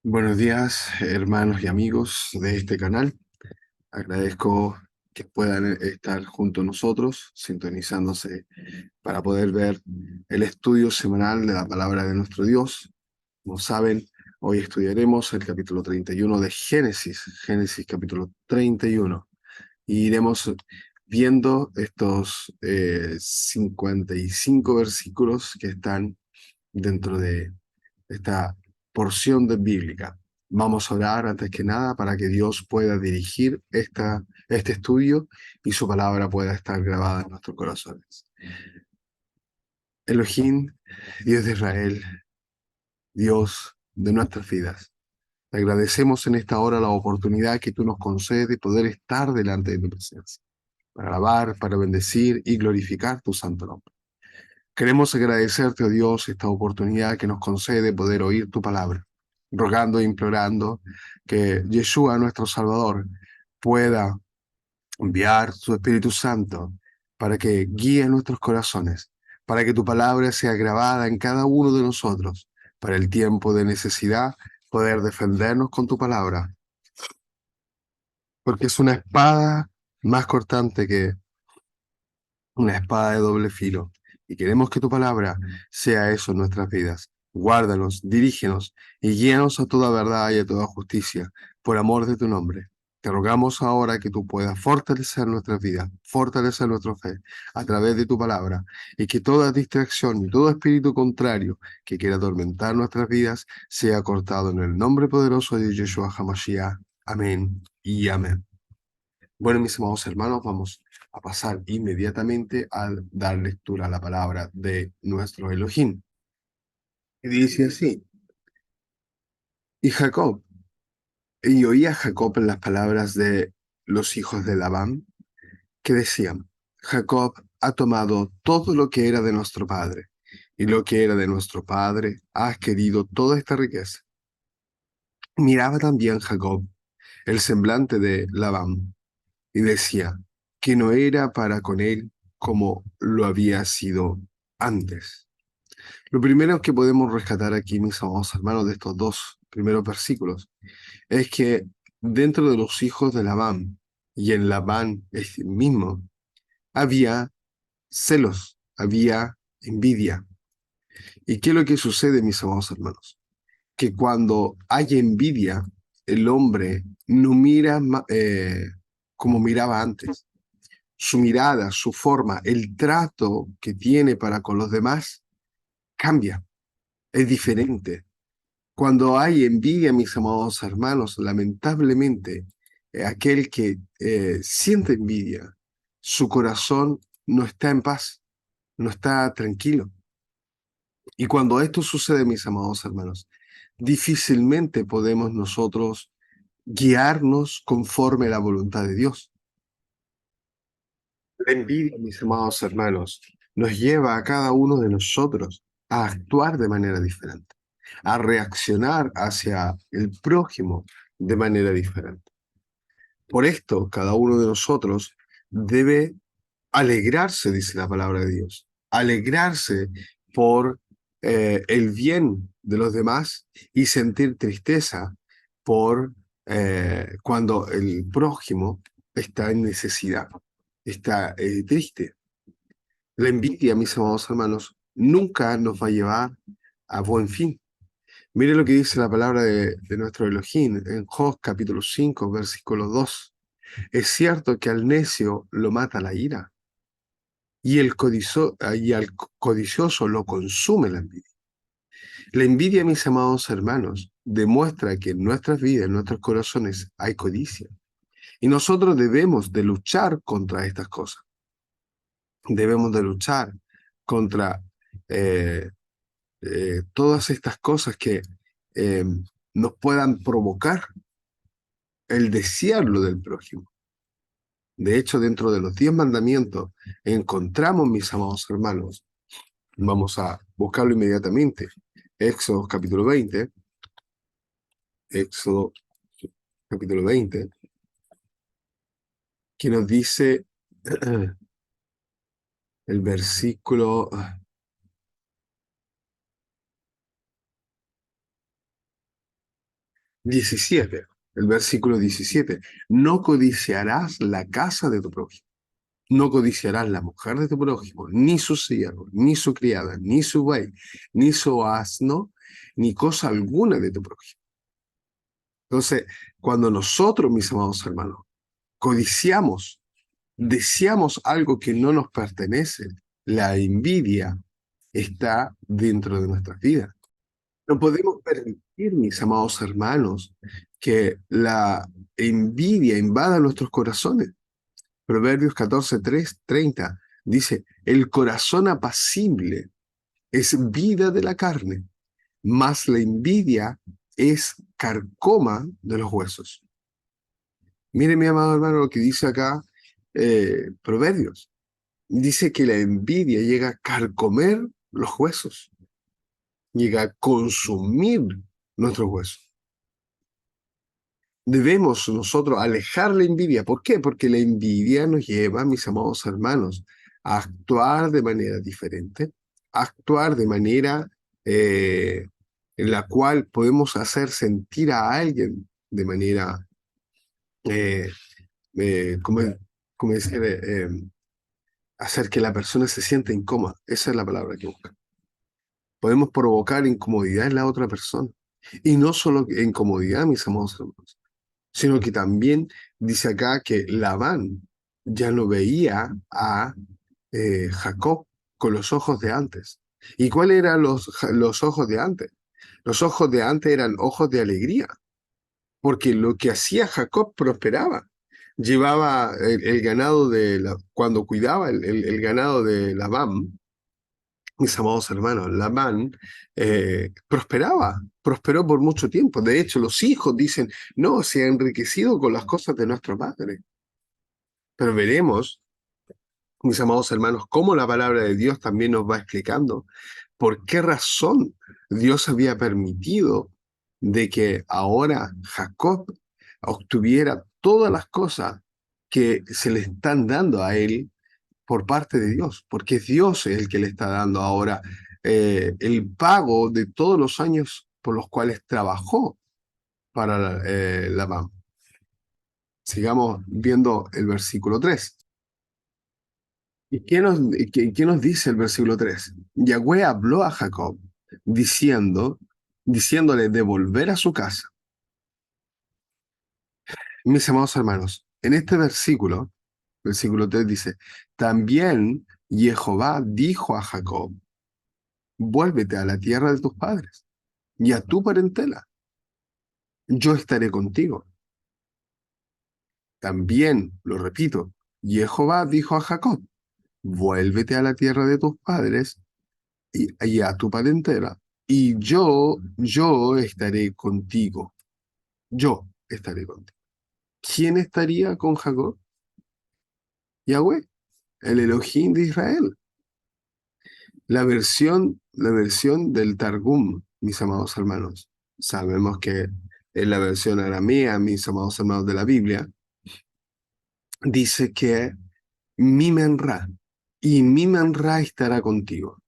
Buenos días, hermanos y amigos de este canal. Agradezco que puedan estar junto a nosotros, sintonizándose para poder ver el estudio semanal de la palabra de nuestro Dios. Como saben, hoy estudiaremos el capítulo 31 de Génesis capítulo 31, y iremos viendo estos 55 versículos que están dentro de esta porción de bíblica. Vamos a orar antes que nada para que Dios pueda dirigir este estudio y su palabra pueda estar grabada en nuestros corazones. Elohim, Dios de Israel, Dios de nuestras vidas, te agradecemos en esta hora la oportunidad que tú nos concedes de poder estar delante de tu presencia, para alabar, para bendecir y glorificar tu santo nombre. Queremos agradecerte, oh Dios, esta oportunidad que nos concede poder oír tu palabra, rogando e implorando que Yeshua, nuestro Salvador, pueda enviar su Espíritu Santo para que guíe nuestros corazones, para que tu palabra sea grabada en cada uno de nosotros, para el tiempo de necesidad poder defendernos con tu palabra, porque es una espada más cortante que una espada de doble filo, y queremos que tu palabra sea eso en nuestras vidas. Guárdanos, dirígenos y guíanos a toda verdad y a toda justicia, por amor de tu nombre. Te rogamos ahora que tú puedas fortalecer nuestras vidas, fortalecer nuestra fe a través de tu palabra, y que toda distracción y todo espíritu contrario que quiera atormentar nuestras vidas sea cortado en el nombre poderoso de Yeshua HaMashiach. Amén y amén. Bueno, mis amados hermanos, vamos a pasar inmediatamente a dar lectura a la palabra de nuestro Elohim. Y dice así: y Jacob, y oía Jacob las palabras de los hijos de Labán, que decían: Jacob ha tomado todo lo que era de nuestro padre, y lo que era de nuestro padre ha adquirido toda esta riqueza. Miraba también Jacob el semblante de Labán, y decía que no era para con él como lo había sido antes. Lo primero que podemos rescatar aquí, mis amados hermanos, de estos dos primeros versículos, es que dentro de los hijos de Labán y en Labán mismo, había celos, había envidia. ¿Y qué es lo que sucede, mis amados hermanos? Que cuando hay envidia, el hombre no mira como miraba antes. Su mirada, su forma, el trato que tiene para con los demás cambia, es diferente. Cuando hay envidia, mis amados hermanos, lamentablemente, aquel que siente envidia, su corazón no está en paz, no está tranquilo. Y cuando esto sucede, mis amados hermanos, difícilmente podemos nosotros guiarnos conforme a la voluntad de Dios. La envidia, mis amados hermanos, nos lleva a cada uno de nosotros a actuar de manera diferente, a reaccionar hacia el prójimo de manera diferente. Por esto, cada uno de nosotros debe alegrarse, dice la palabra de Dios, alegrarse por el bien de los demás y sentir tristeza por cuando el prójimo está en necesidad, está triste. La envidia, mis amados hermanos, nunca nos va a llevar a buen fin. Mire lo que dice la palabra de nuestro Elohim en Job capítulo 5, versículo 2. Es cierto que al necio lo mata la ira, y al codicioso lo consume la envidia. La envidia, mis amados hermanos, demuestra que en nuestras vidas, en nuestros corazones, hay codicia. Y nosotros debemos de luchar contra estas cosas. Debemos de luchar contra eh, todas estas cosas que eh, nos puedan provocar el desearlo del prójimo. De hecho, dentro de los 10 mandamientos encontramos, mis amados hermanos, vamos a buscarlo inmediatamente, Éxodo capítulo 20, Éxodo capítulo 20, que nos dice el versículo, 17, el versículo 17. No codiciarás la casa de tu prójimo. No codiciarás la mujer de tu prójimo, ni su siervo, ni su criada, ni su buey, ni su asno, ni cosa alguna de tu prójimo. Entonces, cuando nosotros, mis amados hermanos, codiciamos, deseamos algo que no nos pertenece, la envidia está dentro de nuestras vidas. No podemos permitir, mis amados hermanos, que la envidia invada nuestros corazones. Proverbios 14:30 dice, el corazón apacible es vida de la carne, mas la envidia es carcoma de los huesos. Mire, mi amado hermano, lo que dice acá Proverbios. Dice que la envidia llega a carcomer los huesos, llega a consumir nuestros huesos. Debemos nosotros alejar la envidia. ¿Por qué? Porque la envidia nos lleva, mis amados hermanos, a actuar de manera diferente, a actuar de manera en la cual podemos hacer sentir a alguien de manera, eh, ¿cómo, cómo decir? Hacer que la persona se sienta incómoda. Esa es la palabra que busca. Podemos provocar incomodidad en la otra persona. Y no solo incomodidad, mis amados hermanos, sino que también dice acá que Labán ya no veía a Jacob con los ojos de antes. ¿Y cuáles eran los ojos de antes? Los ojos de antes eran ojos de alegría, porque lo que hacía Jacob prosperaba. Llevaba el ganado cuando cuidaba el ganado de Labán, mis amados hermanos, Labán prosperó por mucho tiempo. De hecho, los hijos dicen, no, se ha enriquecido con las cosas de nuestro padre. Pero veremos, mis amados hermanos, cómo la palabra de Dios también nos va explicando por qué razón Dios había permitido de que ahora Jacob obtuviera todas las cosas que se le están dando a él por parte de Dios, porque Dios es el que le está dando ahora el pago de todos los años por los cuales trabajó para Labán. Sigamos viendo el versículo 3. ¿Y qué nos dice el versículo 3? Yahweh habló a Jacob diciéndole de volver a su casa. Mis amados hermanos, en este versículo 3 dice, también Jehová dijo a Jacob, vuélvete a la tierra de tus padres y a tu parentela. Yo estaré contigo. También, lo repito, Jehová dijo a Jacob, vuélvete a la tierra de tus padres y a tu parentela, y yo estaré contigo. Yo estaré contigo. ¿Quién estaría con Jacob? Yahweh, el Elohim de Israel. La versión del Targum, mis amados hermanos. Sabemos que es la versión aramea, mis amados hermanos de la Biblia. Dice que mi menra, y mi menra estará contigo.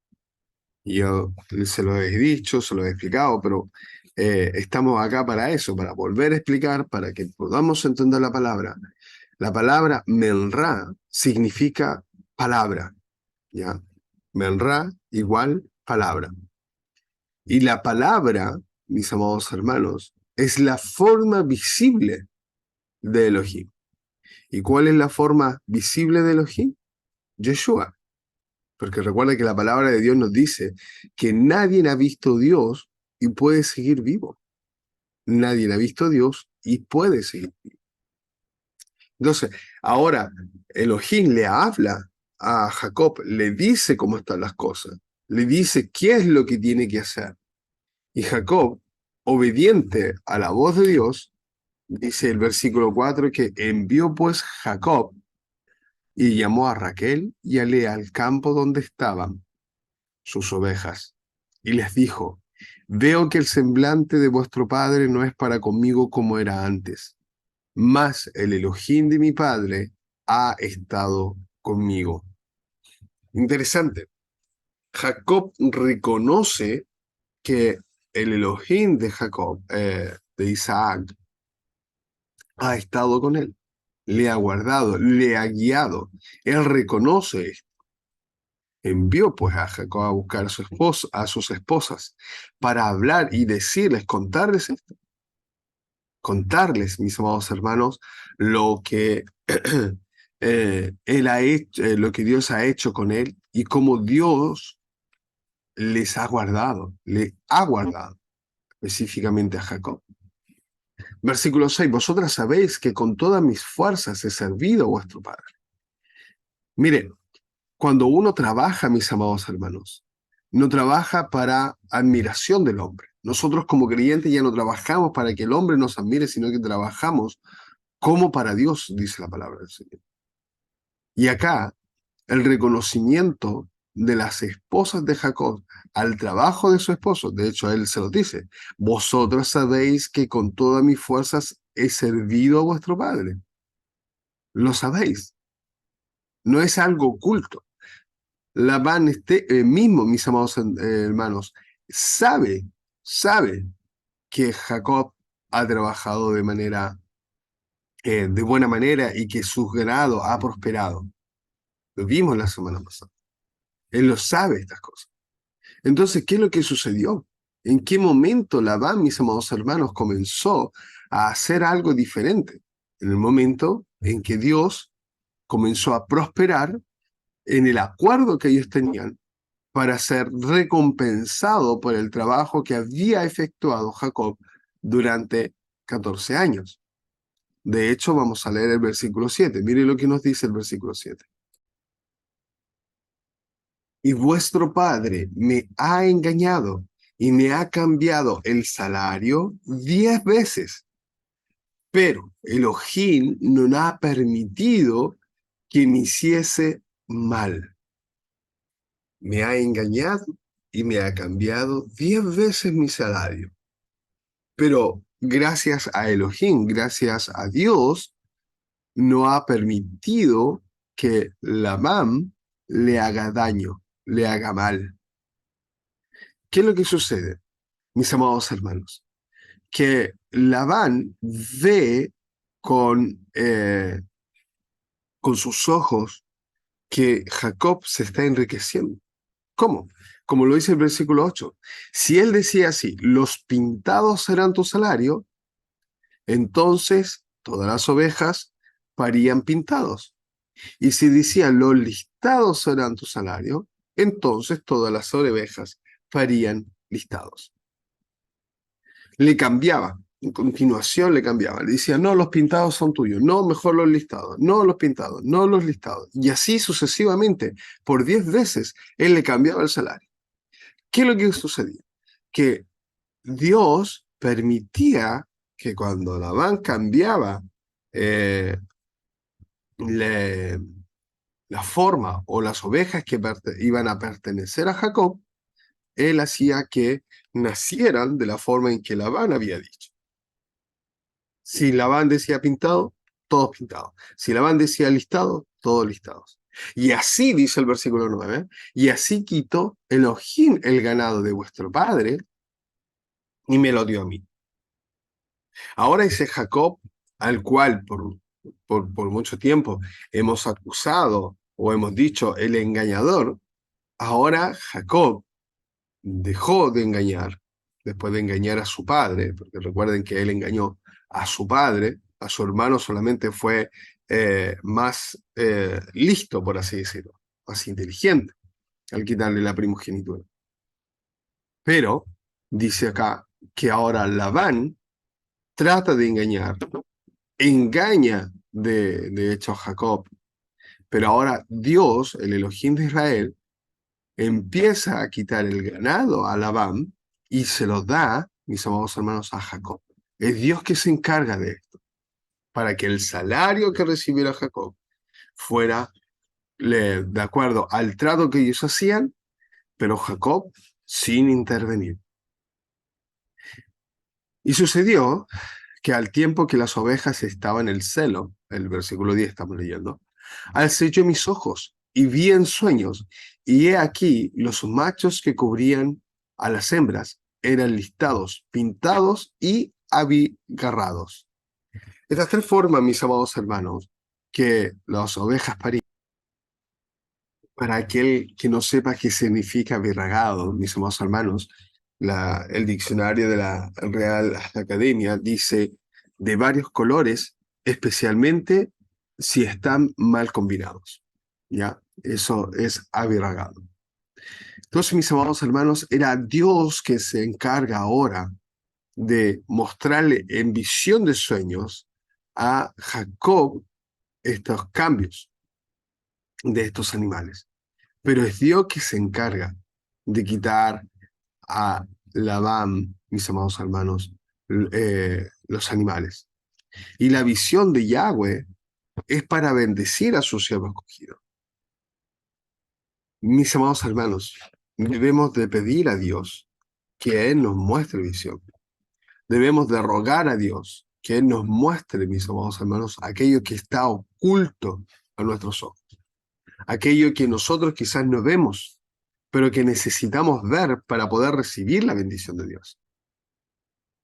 Yo se lo he dicho, se lo he explicado, pero estamos acá para eso, para volver a explicar, para que podamos entender la palabra. La palabra menra significa palabra, ¿ya? Menra igual palabra. Y la palabra, mis amados hermanos, es la forma visible de Elohim. ¿Y cuál es la forma visible de Elohim? Yeshua. Porque recuerda que la palabra de Dios nos dice que nadie ha visto a Dios y puede seguir vivo. Nadie ha visto a Dios y puede seguir vivo. Entonces, ahora Elohim le habla a Jacob, le dice cómo están las cosas, le dice qué es lo que tiene que hacer. Y Jacob, obediente a la voz de Dios, dice el versículo 4 que envió pues Jacob y llamó a Raquel y a Lea al campo donde estaban sus ovejas, y les dijo, veo que el semblante de vuestro padre no es para conmigo como era antes, mas el Elohim de mi padre ha estado conmigo. Interesante. Jacob reconoce que el Elohim de Jacob, de Isaac, ha estado con él, le ha guardado, le ha guiado. Él reconoce esto. Envió pues a Jacob a buscar a su esposa, a sus esposas, para hablar y decirles, contarles esto. Contarles, mis amados hermanos, lo que él ha hecho, lo que Dios ha hecho con él y cómo Dios les ha guardado, le ha guardado específicamente a Jacob. Versículo 6, vosotras sabéis que con todas mis fuerzas he servido a vuestro Padre. Mire, cuando uno trabaja, mis amados hermanos, no trabaja para admiración del hombre. Nosotros como creyentes ya no trabajamos para que el hombre nos admire, sino que trabajamos como para Dios, dice la palabra del Señor. Y acá, el reconocimiento de las esposas de Jacob al trabajo de su esposo, de hecho, él se lo dice, vosotros sabéis que con todas mis fuerzas he servido a vuestro padre. Lo sabéis. No es algo oculto. Labán mismo, mis amados hermanos, sabe que Jacob ha trabajado de buena manera y que su ganado ha prosperado. Lo vimos la semana pasada. Él lo sabe estas cosas. Entonces, ¿qué es lo que sucedió? ¿En qué momento Labán, mis amados hermanos, comenzó a hacer algo diferente? En el momento en que Dios comenzó a prosperar en el acuerdo que ellos tenían para ser recompensado por el trabajo que había efectuado Jacob durante 14 años. De hecho, vamos a leer el versículo 7. Mire lo que nos dice el versículo 7. Y vuestro padre me ha engañado y me ha cambiado el salario 10 veces. Pero Elohim no ha permitido que me hiciese mal. Me ha engañado y me ha cambiado 10 veces mi salario. Pero gracias a Elohim, gracias a Dios, no ha permitido que Labán le haga daño, le haga mal. ¿Qué es lo que sucede, mis amados hermanos? Que Labán ve con sus ojos que Jacob se está enriqueciendo. ¿Cómo? Como lo dice el versículo 8. Si él decía así, los pintados serán tu salario, entonces todas las ovejas parían pintados. Y si decía, los listados serán tu salario, entonces todas las ovejas parían listados. Le cambiaba, en continuación le cambiaba. Le decía, no, los pintados son tuyos, no, mejor los listados, no los pintados, no los listados. Y así sucesivamente, por 10 veces, él le cambiaba el salario. ¿Qué es lo que sucedía? Que Dios permitía que cuando Labán cambiaba eh, la forma o las ovejas que iban a pertenecer a Jacob, él hacía que nacieran de la forma en que Labán había dicho. Si Labán decía pintado, todos pintados. Si Labán decía listado, todos listados. Y así dice el versículo 9, y así quitó Elohim el ganado de vuestro padre y me lo dio a mí. Ahora ese Jacob, al cual por mucho tiempo hemos acusado o hemos dicho el engañador, ahora Jacob dejó de engañar, después de engañar a su padre, porque recuerden que él engañó a su padre, a su hermano solamente fue más listo, por así decirlo, más inteligente, al quitarle la primogenitura. Pero dice acá que ahora Labán trata de engañar, engaña de hecho a Jacob, pero ahora Dios, el Elohim de Israel, empieza a quitar el ganado a Labán y se lo da, mis amados hermanos, a Jacob. Es Dios que se encarga de esto, para que el salario que recibiera Jacob fuera de acuerdo al trato que ellos hacían, pero Jacob sin intervenir. Y sucedió que al tiempo que las ovejas estaban en el celo, el versículo 10 estamos leyendo, alcé yo mis ojos y vi en sueños, y he aquí los machos que cubrían a las hembras eran listados, pintados y abigarrados. Estas tres formas, mis amados hermanos, que las ovejas parían. Para aquel que no sepa qué significa abigarrado, mis amados hermanos, el diccionario de la Real Academia dice de varios colores, especialmente si están mal combinados. ¿Ya? Eso es abigarrado. Entonces, mis amados hermanos, era Dios que se encarga ahora de mostrarle en visión de sueños a Jacob estos cambios de estos animales. Pero es Dios que se encarga de quitar a Labán, mis amados hermanos, los animales. Y la visión de Yahweh es para bendecir a su siervo escogido. Mis amados hermanos, debemos de pedir a Dios que Él nos muestre visión. Debemos de rogar a Dios que Él nos muestre, mis amados hermanos, aquello que está oculto a nuestros ojos. Aquello que nosotros quizás no vemos, pero que necesitamos ver para poder recibir la bendición de Dios.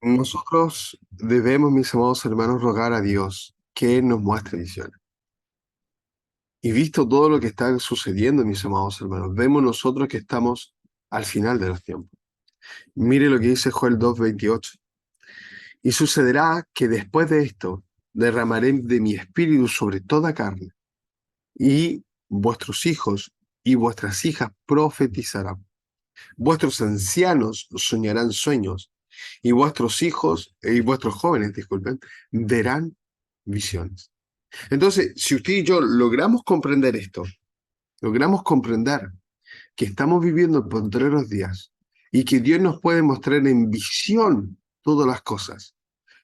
Nosotros debemos, mis amados hermanos, rogar a Dios que Él nos muestre visiones. Y visto todo lo que está sucediendo, mis amados hermanos, vemos nosotros que estamos al final de los tiempos. Mire lo que dice Joel 2:28. Y sucederá que después de esto derramaré de mi espíritu sobre toda carne, y vuestros hijos y vuestras hijas profetizarán. Vuestros ancianos soñarán sueños, y vuestros hijos y vuestros jóvenes, disculpen, verán visiones. Entonces, si usted y yo logramos comprender esto, logramos comprender que estamos viviendo en postreros días y que Dios nos puede mostrar en visión todas las cosas,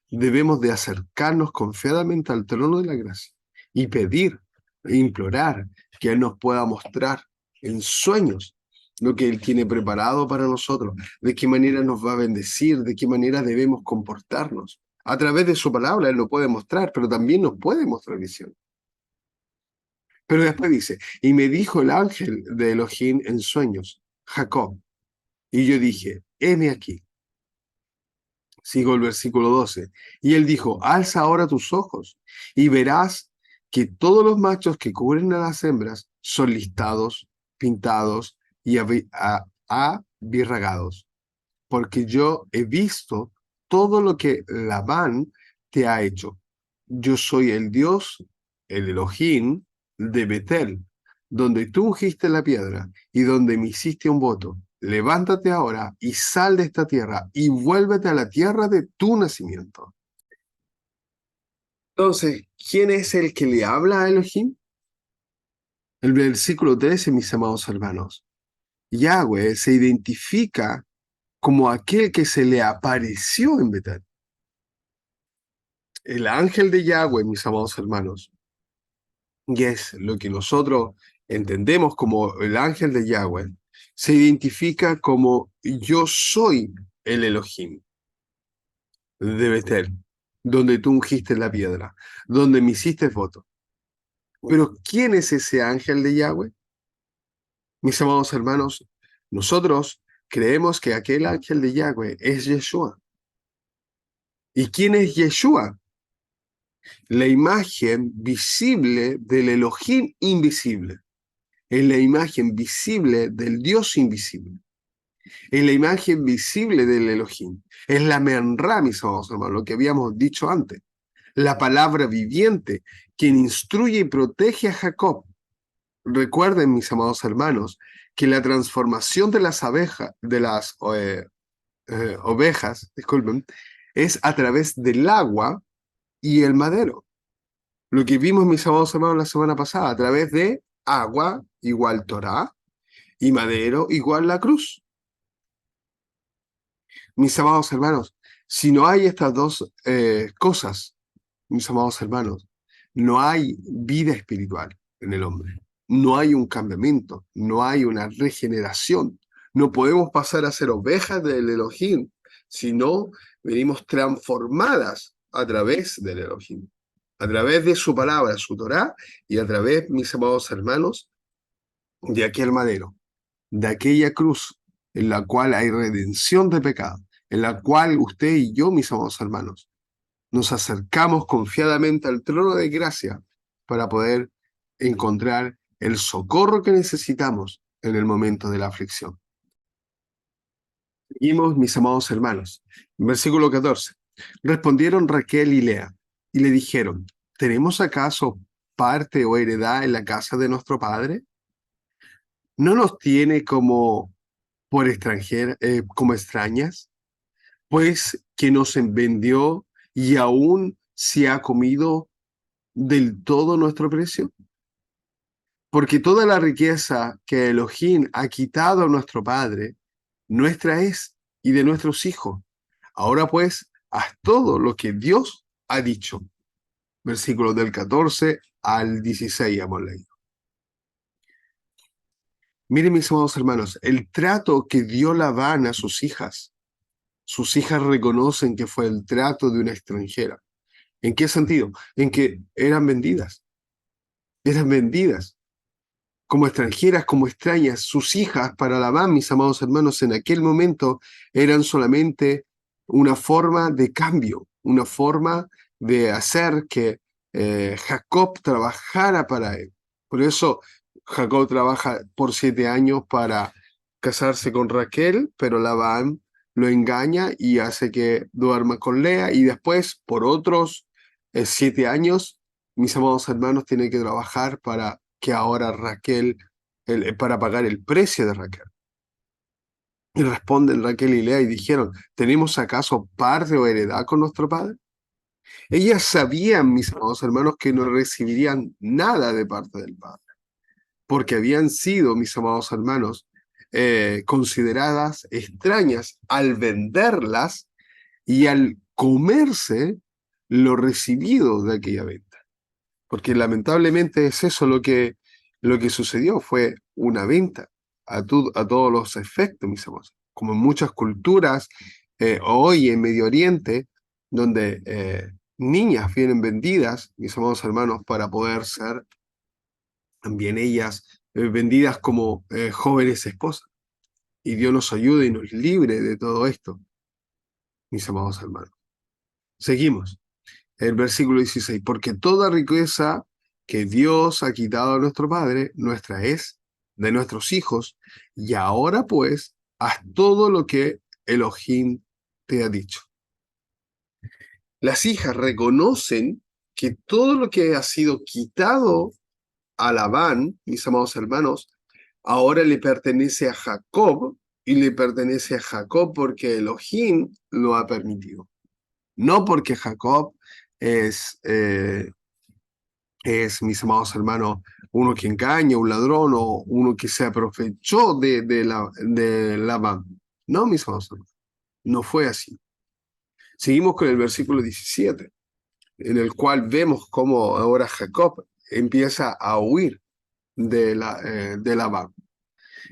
debemos de acercarnos confiadamente al trono de la gracia y pedir e implorar que Él nos pueda mostrar en sueños lo que Él tiene preparado para nosotros, de qué manera nos va a bendecir, de qué manera debemos comportarnos. A través de su palabra Él nos puede mostrar, pero también nos puede mostrar visión. Pero después dice, y me dijo el ángel de Elohim en sueños, Jacob. Y yo dije, heme aquí. Sigo el versículo 12. Y él dijo, alza ahora tus ojos y verás que todos los machos que cubren a las hembras son listados, pintados y abirragados. Porque yo he visto todo lo que Labán te ha hecho. Yo soy el Dios, el Elohim de Betel, donde tú ungiste la piedra y donde me hiciste un voto. Levántate ahora y sal de esta tierra y vuélvete a la tierra de tu nacimiento. Entonces, ¿quién es el que le habla a Elohim? El versículo 13, mis amados hermanos. Yahweh se identifica como aquel que se le apareció en Betel. El ángel de Yahweh, mis amados hermanos, y es lo que nosotros entendemos como el ángel de Yahweh, se identifica como yo soy el Elohim de Betel, donde tú ungiste la piedra, donde me hiciste voto. Pero ¿quién es ese ángel de Yahweh? Mis amados hermanos, nosotros creemos que aquel ángel de Yahweh es Yeshua. ¿Y quién es Yeshua? La imagen visible del Elohim invisible. Es la imagen visible del Dios invisible. Es la imagen visible del Elohim. Es la Menra, mis amados hermanos, lo que habíamos dicho antes. La palabra viviente, quien instruye y protege a Jacob. Recuerden, mis amados hermanos, que la transformación de las ovejas, disculpen, es a través del agua y el madero. Lo que vimos, mis amados hermanos, la semana pasada, a través de agua igual Torah y madero igual la cruz. Mis amados hermanos, si no hay estas dos cosas, mis amados hermanos, no hay vida espiritual en el hombre. No hay un cambiamiento, no hay una regeneración. No podemos pasar a ser ovejas del Elohim, sino venimos transformadas a través del Elohim, a través de su palabra, su Torah, y a través, mis amados hermanos, de aquel madero, de aquella cruz en la cual hay redención de pecado. en la cual usted y yo, mis amados hermanos, nos acercamos confiadamente al trono de gracia para poder encontrar el socorro que necesitamos en el momento de la aflicción. Seguimos, mis amados hermanos. Versículo 14. Respondieron Raquel y Lea y le dijeron, ¿tenemos acaso parte o heredad en la casa de nuestro padre? ¿No nos tiene como por como extrañas? Pues que nos vendió y aún se ha comido del todo nuestro precio. Porque toda la riqueza que Elohim ha quitado a nuestro padre, nuestra es y de nuestros hijos. Ahora pues, haz todo lo que Dios ha dicho. Versículos del 14 al 16 hemos leído. Miren, mis amados hermanos, el trato que dio Labán a sus hijas reconocen que fue el trato de una extranjera. ¿En qué sentido? En que eran vendidas como extranjeras, como extrañas. Sus hijas para Labán, mis amados hermanos, en aquel momento eran solamente una forma de cambio, una forma de hacer que Jacob trabajara para él. Por eso Jacob trabaja por 7 años para casarse con Raquel, pero Labán lo engaña y hace que duerma con Lea, y después por otros 7 años, mis amados hermanos, tienen que trabajar para que ahora Raquel, para pagar el precio de Raquel. Y responden Raquel y Lea y dijeron, ¿tenemos acaso parte o heredad con nuestro padre? Ellas sabían, mis amados hermanos, que no recibirían nada de parte del padre, porque habían sido, mis amados hermanos, consideradas extrañas al venderlas y al comerse lo recibido de aquella venta. Porque lamentablemente es eso lo que sucedió, fue una venta a todos los efectos, mis amados. Como en muchas culturas, hoy en Medio Oriente, donde niñas vienen vendidas, mis amados hermanos, para poder ser también ellas vendidas como jóvenes esposas. Y Dios nos ayude y nos libre de todo esto, mis amados hermanos. Seguimos. El versículo 16, porque toda riqueza que Dios ha quitado a nuestro Padre, nuestra es, de nuestros hijos, y ahora pues, haz todo lo que Elohim te ha dicho. Las hijas reconocen que todo lo que ha sido quitado a Labán, mis amados hermanos, ahora le pertenece a Jacob, y le pertenece a Jacob porque Elohim lo ha permitido. No porque Jacob es, mis amados hermanos, uno que engaña, un ladrón o uno que se aprovechó de Labán. No, mis amados hermanos, no fue así. Seguimos con el versículo 17, en el cual vemos cómo ahora Jacob empieza a huir de Labán.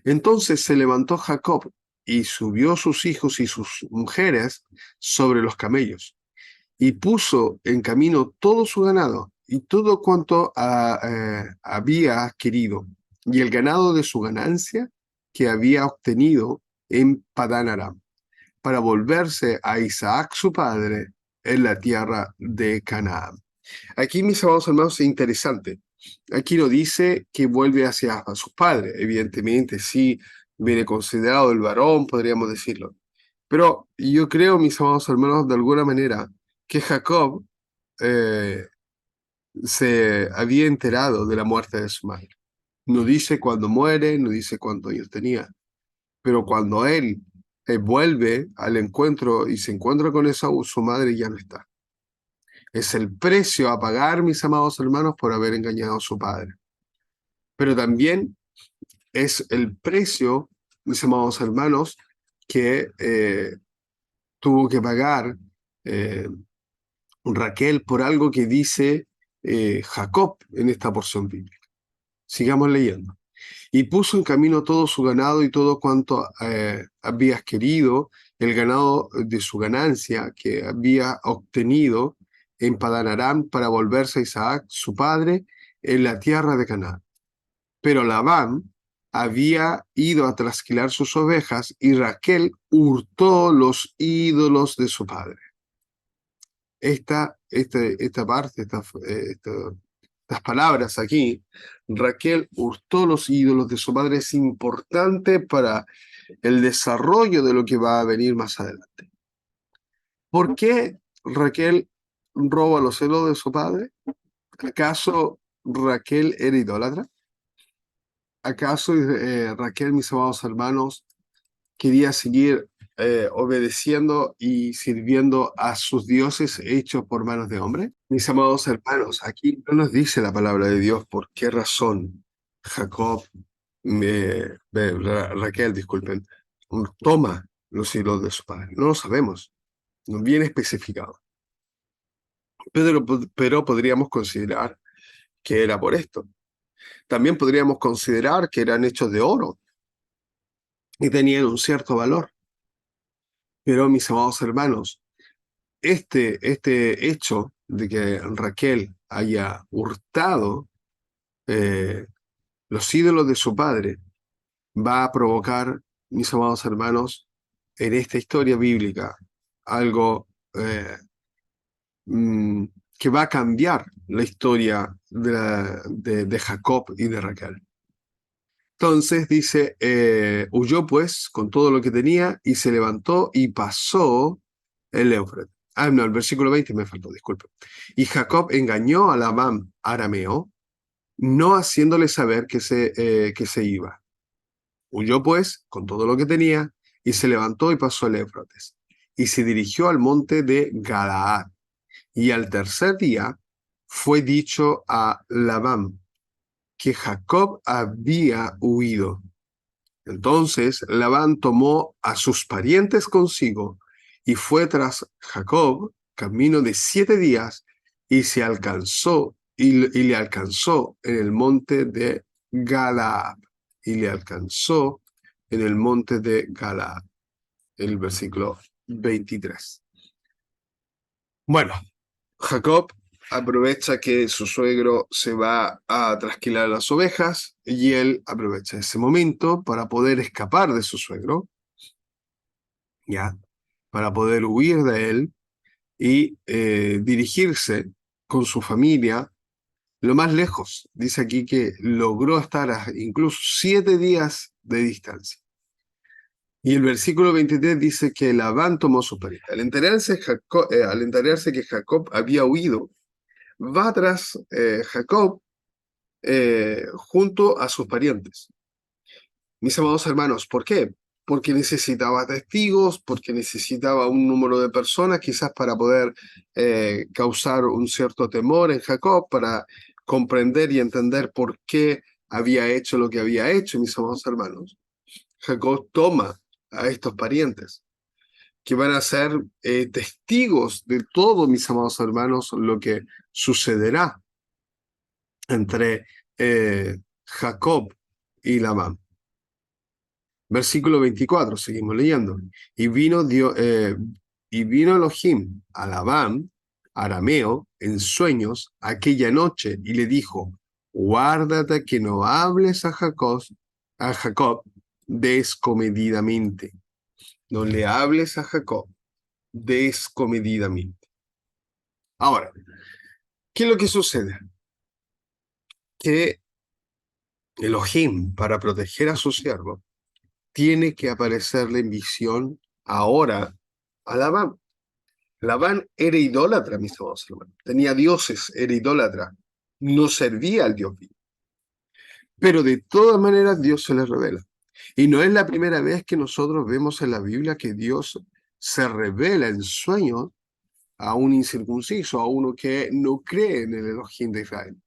Entonces se levantó Jacob y subió sus hijos y sus mujeres sobre los camellos y puso en camino todo su ganado y todo cuanto había adquirido, y el ganado de su ganancia que había obtenido en Padán Aram, para volverse a Isaac su padre en la tierra de Canaán. Aquí, mis amados hermanos, es interesante. Aquí no dice que vuelve hacia sus padres. Evidentemente, sí viene considerado el varón, podríamos decirlo. Pero yo creo, mis amados hermanos, de alguna manera, que Jacob se había enterado de la muerte de su madre. No dice cuándo muere, no dice cuántos años tenía, pero cuando él vuelve al encuentro y se encuentra con Esaú, su madre ya no está. Es el precio a pagar, mis amados hermanos, por haber engañado a su padre. Pero también es el precio, mis amados hermanos, que tuvo que pagar eh, Raquel por algo que dice Jacob en esta porción bíblica. Sigamos leyendo. Y puso en camino todo su ganado y todo cuanto había adquirido, el ganado de su ganancia que había obtenido en Padán Aram, para volverse a Isaac, su padre, en la tierra de Canaán. Pero Labán había ido a trasquilar sus ovejas y Raquel hurtó los ídolos de su padre. Esta parte, estas palabras aquí, Raquel hurtó los ídolos de su padre, es importante para el desarrollo de lo que va a venir más adelante. ¿Por qué Raquel roba los ídolos de su padre? ¿Acaso Raquel era idólatra? ¿Acaso Raquel, mis amados hermanos, quería seguir obedeciendo y sirviendo a sus dioses hechos por manos de hombre? Mis amados hermanos, aquí no nos dice la palabra de Dios por qué razón Jacob, Raquel, disculpen, toma los ídolos de su padre. No lo sabemos, no viene especificado. Pero podríamos considerar que era por esto. También podríamos considerar que eran hechos de oro y tenían un cierto valor. Pero, mis amados hermanos, este hecho de que Raquel haya hurtado los ídolos de su padre va a provocar, mis amados hermanos, en esta historia bíblica, algo mm, que va a cambiar la historia de Jacob y de Raquel. Entonces dice, huyó pues con todo lo que tenía y se levantó y pasó el Éufrates. Ah, no, el versículo 20 me faltó, disculpe. Y Jacob engañó a Labán arameo, no haciéndole saber que se iba. Huyó pues con todo lo que tenía y se levantó y pasó el Éufrates. Y se dirigió al monte de Galaad. Y al tercer día fue dicho a Labán que Jacob había huido. Entonces Labán tomó a sus parientes consigo y fue tras Jacob camino de 7 días y le alcanzó en el monte de Galaad. Y le alcanzó en el monte de Galaad. El versículo 23. Bueno, Jacob aprovecha que su suegro se va a trasquilar las ovejas y él aprovecha ese momento para poder escapar de su suegro, ¿ya? Para poder huir de él y dirigirse con su familia lo más lejos. Dice aquí que logró estar a incluso 7 días de distancia. Y el versículo 23 dice que Labán tomó su pariente. Al enterarse que Jacob había huido, va tras Jacob junto a sus parientes. Mis amados hermanos, ¿por qué? Porque necesitaba testigos, porque necesitaba un número de personas quizás para poder causar un cierto temor en Jacob, para comprender y entender por qué había hecho lo que había hecho, mis amados hermanos. Jacob toma a estos parientes que van a ser testigos de todo, mis amados hermanos, lo que sucederá entre Jacob y Labán. Versículo 24, seguimos leyendo. Y vino Elohim a Labán, arameo, en sueños aquella noche, y le dijo, guárdate que no hables a Jacob descomedidamente. No le hables a Jacob descomedidamente. Ahora, ¿qué es lo que sucede? Que Elohim, para proteger a su siervo, tiene que aparecerle en visión ahora a Labán. Labán era idólatra, mis amados hermanos. Tenía dioses, era idólatra. No servía al Dios vivo. Pero de todas maneras Dios se le revela. Y no es la primera vez que nosotros vemos en la Biblia que Dios se revela en sueños a un incircunciso, a uno que no cree en el Elohim de Israel.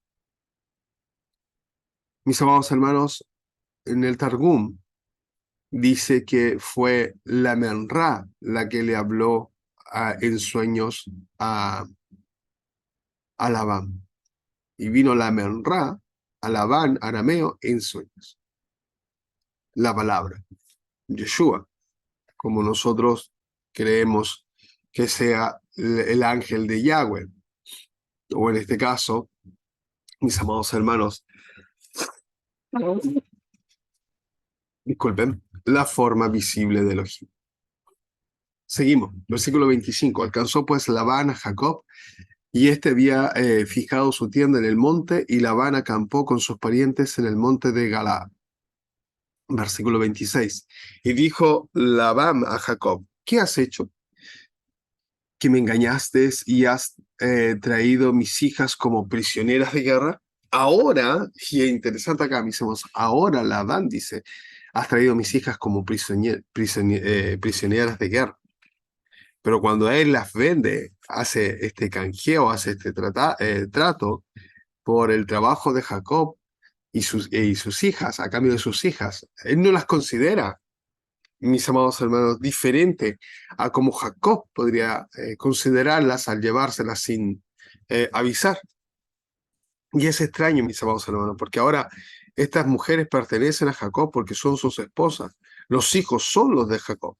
Mis amados hermanos, en el Targum dice que fue la Menra la que le habló en sueños a Labán. Y vino la Menra a Labán arameo en sueños. La palabra, Yeshua, como nosotros creemos que sea el ángel de Yahweh, o en este caso, mis amados hermanos, disculpen, la forma visible de Elohim. Seguimos, versículo 25. Alcanzó pues Labán a Jacob, y éste había fijado su tienda en el monte, y Labán acampó con sus parientes en el monte de Galaad. Versículo 26. Y dijo Labán a Jacob, ¿qué has hecho? Que me engañaste y has traído mis hijas como prisioneras de guerra. Ahora, y es interesante acá, mis hermanos, ahora Labán dice, has traído mis hijas como prisioneras de guerra. Pero cuando él las vende, hace este canjeo, hace este trato por el trabajo de Jacob y sus hijas, a cambio de sus hijas, él no las considera, mis amados hermanos, diferente a como Jacob podría considerarlas al llevárselas sin avisar. Y es extraño, mis amados hermanos, porque ahora estas mujeres pertenecen a Jacob porque son sus esposas. Los hijos son los de Jacob.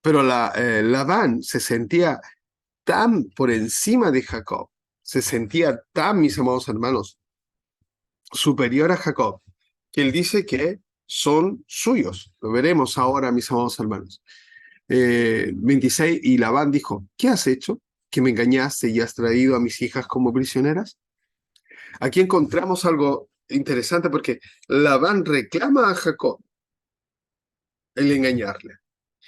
Pero Labán se sentía tan por encima de Jacob, se sentía tan, mis amados hermanos, superior a Jacob, que él dice que son suyos. Lo veremos ahora, mis amados hermanos. 26, y Labán dijo, ¿qué has hecho? ¿Que me engañaste y has traído a mis hijas como prisioneras? Aquí encontramos algo interesante porque Labán reclama a Jacob el engañarle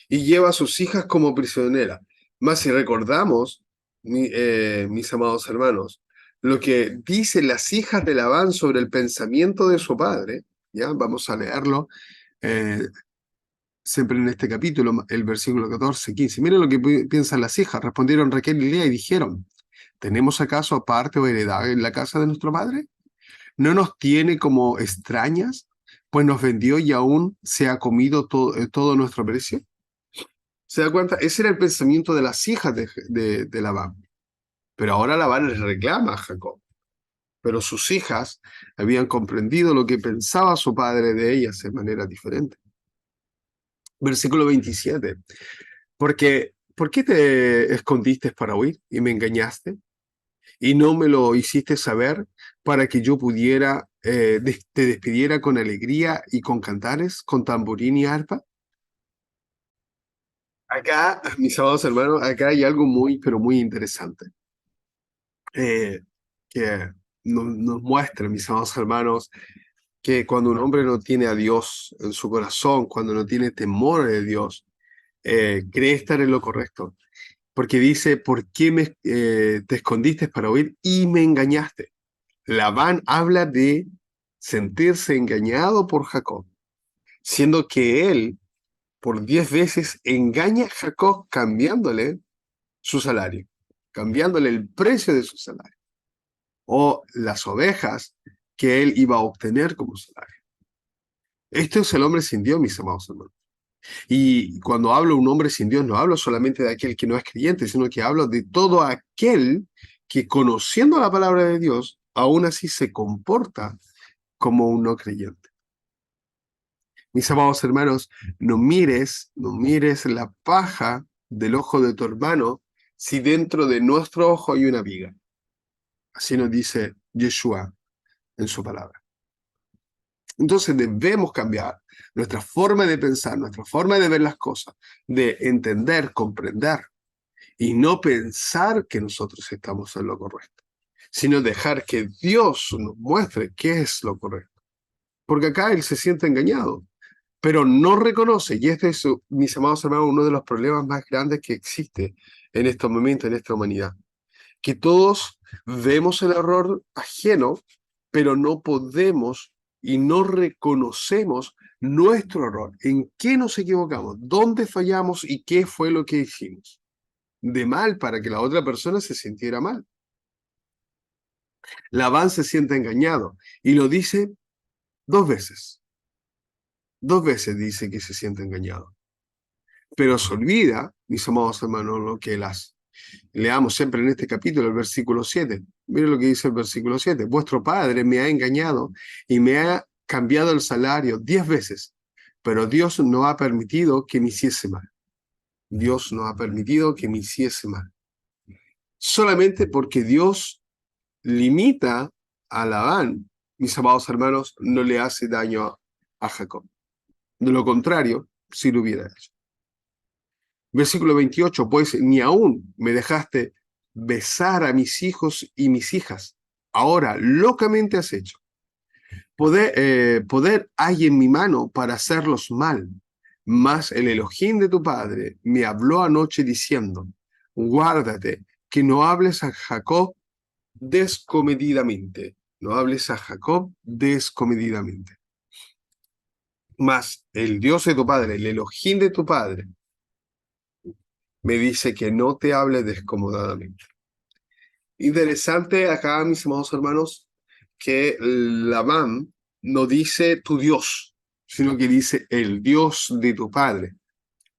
y lleva a sus hijas como prisioneras. Más si recordamos, mis amados hermanos, lo que dicen las hijas de Labán sobre el pensamiento de su padre, ¿ya? Vamos a leerlo eh, siempre en este capítulo, el versículo 14, 15. Miren lo que piensan las hijas. Respondieron Raquel y Lea y dijeron, ¿tenemos acaso parte o heredad en la casa de nuestro padre? ¿No nos tiene como extrañas? Pues nos vendió y aún se ha comido todo nuestro precio. ¿Se da cuenta? Ese era el pensamiento de las hijas de Labán. Pero ahora Labán les reclama a Jacob. Pero sus hijas habían comprendido lo que pensaba su padre de ellas de manera diferente. Versículo 27. ¿Por qué te escondiste para huir y me engañaste? Y no me lo hiciste saber para que yo pudiera, te despidiera con alegría y con cantares, con tamborín y arpa. Acá, mis amados hermanos, acá hay algo muy, pero muy interesante. eh, que nos muestra, mis amados hermanos, que cuando un hombre no tiene a Dios en su corazón, cuando no tiene temor de Dios, cree estar en lo correcto. Porque dice, ¿por qué te escondiste para oír y me engañaste? Labán habla de sentirse engañado por Jacob, siendo que él por 10 veces engaña a Jacob cambiándole su salario, cambiándole el precio de su salario, o las ovejas que él iba a obtener como salario. Esto es el hombre sin Dios, mis amados hermanos. Y cuando hablo de un hombre sin Dios, no hablo solamente de aquel que no es creyente, sino que hablo de todo aquel que conociendo la palabra de Dios, aún así se comporta como un no creyente. Mis amados hermanos, no mires la paja del ojo de tu hermano si dentro de nuestro ojo hay una viga. Así nos dice Yeshua en su palabra. Entonces debemos cambiar nuestra forma de pensar, nuestra forma de ver las cosas, de entender, comprender y no pensar que nosotros estamos en lo correcto, sino dejar que Dios nos muestre qué es lo correcto. Porque acá él se siente engañado, pero no reconoce, y este es, mis amados hermanos, uno de los problemas más grandes que existe en estos momentos, en esta humanidad, que todos vemos el error ajeno, pero no podemos y no reconocemos nuestro error, en qué nos equivocamos, dónde fallamos y qué fue lo que hicimos de mal para que la otra persona se sintiera mal. Labán se siente engañado y lo dice dos veces. Dos veces dice que se siente engañado. Pero se olvida, mis amados hermanos, lo que él hace. Leamos siempre en este capítulo el versículo 7. Miren lo que dice el versículo 7. Vuestro padre me ha engañado y me ha cambiado el salario 10 veces, pero Dios no ha permitido que me hiciese mal. Dios no ha permitido que me hiciese mal. Solamente porque Dios limita a Labán, mis amados hermanos, no le hace daño a Jacob. De lo contrario, si lo hubiera hecho. Versículo 28, pues ni aún me dejaste besar a mis hijos y mis hijas. Ahora locamente has hecho. Poder hay en mi mano para hacerlos mal. Mas el Elohim de tu padre me habló anoche diciendo, guárdate que no hables a Jacob descomedidamente. No hables a Jacob descomedidamente. Mas el Dios de tu padre, el Elohim de tu padre, me dice que no te hable descomodadamente. Interesante acá, mis amados hermanos, que Labán no dice tu Dios, sino que dice el Dios de tu padre.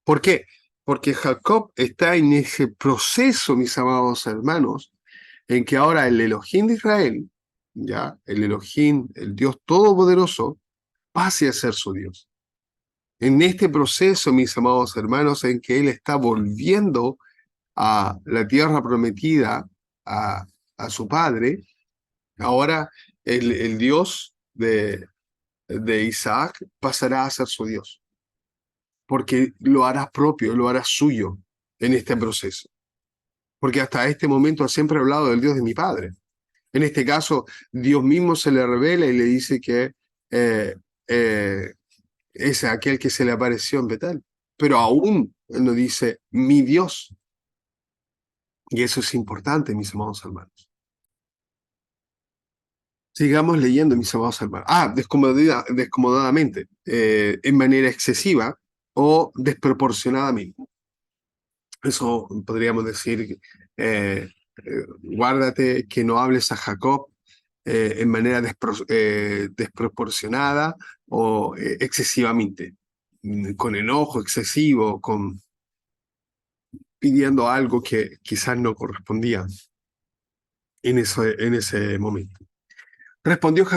¿Por qué? Porque Jacob está en ese proceso, mis amados hermanos, en que ahora el Elohim de Israel, ya, el Elohim, el Dios Todopoderoso, pase a ser su Dios. En este proceso, mis amados hermanos, en que él está volviendo a la tierra prometida, a, a su padre, ahora el Dios de Isaac pasará a ser su Dios, porque lo hará propio, lo hará suyo en este proceso. Porque hasta este momento ha siempre hablado del Dios de mi padre. En este caso, Dios mismo se le revela y le dice que eh, eh, es aquel que se le apareció en Betel. Pero aún él no dice mi Dios. Y eso es importante, mis amados hermanos. Sigamos leyendo, mis amados hermanos. Descomodadamente, en manera excesiva o desproporcionadamente. Eso podríamos decir, guárdate que no hables a Jacob en manera desproporcionada o excesivamente, con enojo excesivo, pidiendo algo que quizás no correspondía en ese momento. Respondió a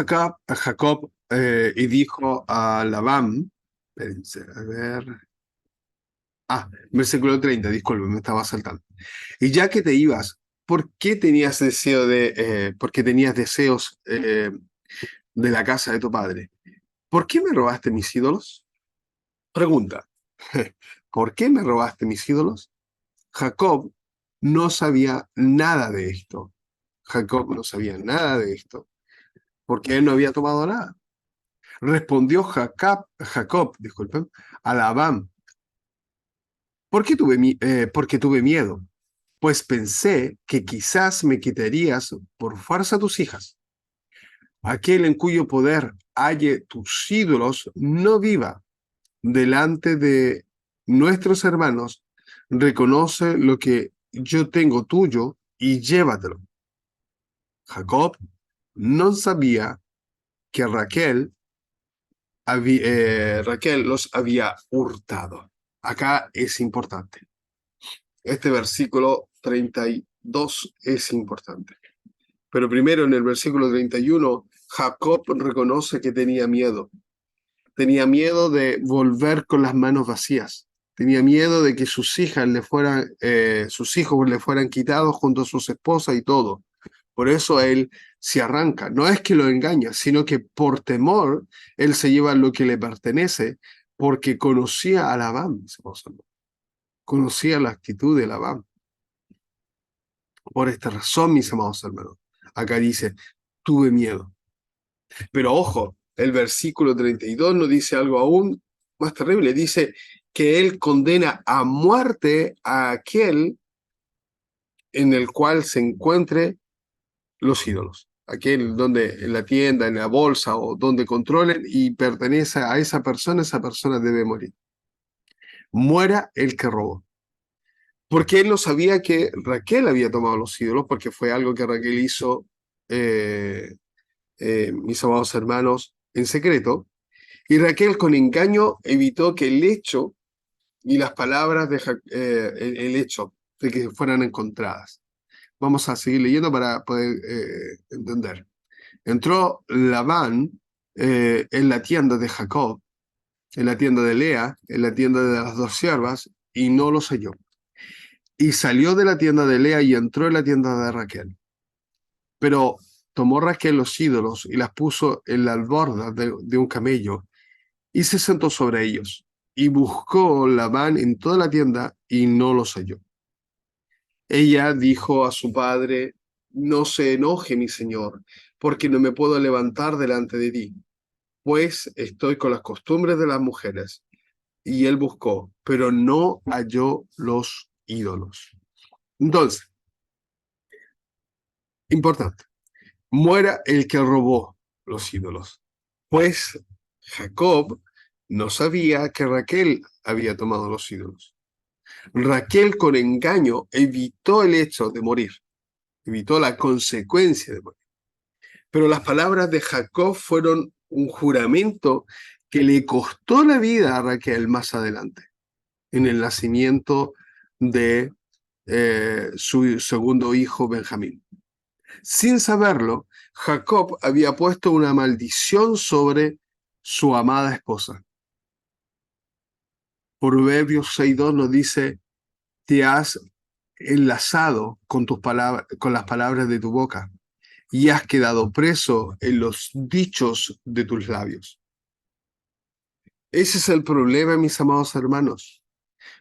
Jacob y dijo a Labán, espérense, a ver, versículo 30, disculpe, me estaba saltando. Y ya que te ibas, ¿por qué tenías porque tenías deseos de la casa de tu padre? ¿Por qué me robaste mis ídolos? Pregunta, ¿por qué me robaste mis ídolos? Jacob no sabía nada de esto. Jacob no sabía nada de esto, porque él no había tomado nada. Respondió Jacob, disculpen, a Labán, porque tuve miedo, pues pensé que quizás me quitarías por fuerza tus hijas. Aquel en cuyo poder halle tus ídolos no viva delante de nuestros hermanos, reconoce lo que yo tengo tuyo y llévatelo. Jacob no sabía que Raquel los había hurtado. Acá es importante. Este versículo 32 es importante. Pero primero en el versículo 31, Jacob reconoce que tenía miedo. Tenía miedo de volver con las manos vacías. Tenía miedo de que sus hijos le fueran quitados junto a sus esposas y todo. Por eso él se arranca. No es que lo engaña, sino que por temor él se lleva lo que le pertenece porque conocía a Labán, conocía la actitud de Labán. Por esta razón, mis amados hermanos, acá dice, tuve miedo. Pero ojo, el versículo 32 nos dice algo aún más terrible. Dice que él condena a muerte a aquel en el cual se encuentre los ídolos. Aquel donde en la tienda, en la bolsa o donde controlen y pertenece a esa persona debe morir. Muera el que robó. Porque él no sabía que Raquel había tomado los ídolos, porque fue algo que Raquel hizo, mis amados hermanos, en secreto. Y Raquel con engaño evitó que el hecho y las palabras el hecho de que fueran encontradas. Vamos a seguir leyendo para poder entender. Entró Labán en la tienda de Jacob, en la tienda de Lea, en la tienda de las dos siervas, y no los halló. Y salió de la tienda de Lea y entró en la tienda de Raquel. Pero tomó Raquel los ídolos y las puso en la alborda de un camello y se sentó sobre ellos. Y buscó Labán en toda la tienda y no los halló. Ella dijo a su padre: no se enoje, mi señor, porque no me puedo levantar delante de ti, pues estoy con las costumbres de las mujeres. Y él buscó, pero no halló los ídolos. Entonces, importante, muera el que robó los ídolos, pues Jacob no sabía que Raquel había tomado los ídolos. Raquel con engaño evitó el hecho de morir, evitó la consecuencia de morir. Pero las palabras de Jacob fueron un juramento que le costó la vida a Raquel más adelante, en el nacimiento de su segundo hijo Benjamín. Sin saberlo, Jacob había puesto una maldición sobre su amada esposa. Proverbios 6:2 nos dice: te has enlazado con con las palabras de tu boca, y has quedado preso en los dichos de tus labios. Ese es el problema, mis amados hermanos.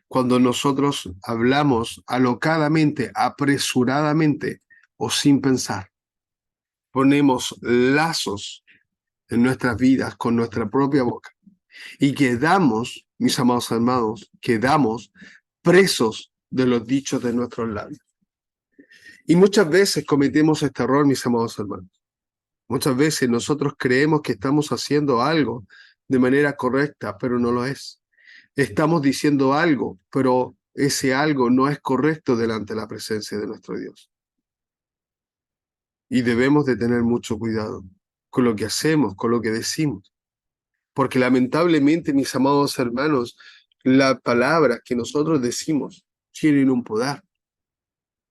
Cuando nosotros hablamos alocadamente, apresuradamente o sin pensar, ponemos lazos en nuestras vidas con nuestra propia boca y quedamos, mis amados hermanos, quedamos presos de los dichos de nuestros labios. Y muchas veces cometemos este error, mis amados hermanos. Muchas veces nosotros creemos que estamos haciendo algo de manera correcta, pero no lo es. Estamos diciendo algo, pero ese algo no es correcto delante de la presencia de nuestro Dios. Y debemos de tener mucho cuidado con lo que hacemos, con lo que decimos. Porque lamentablemente, mis amados hermanos, las palabras que nosotros decimos tienen un poder.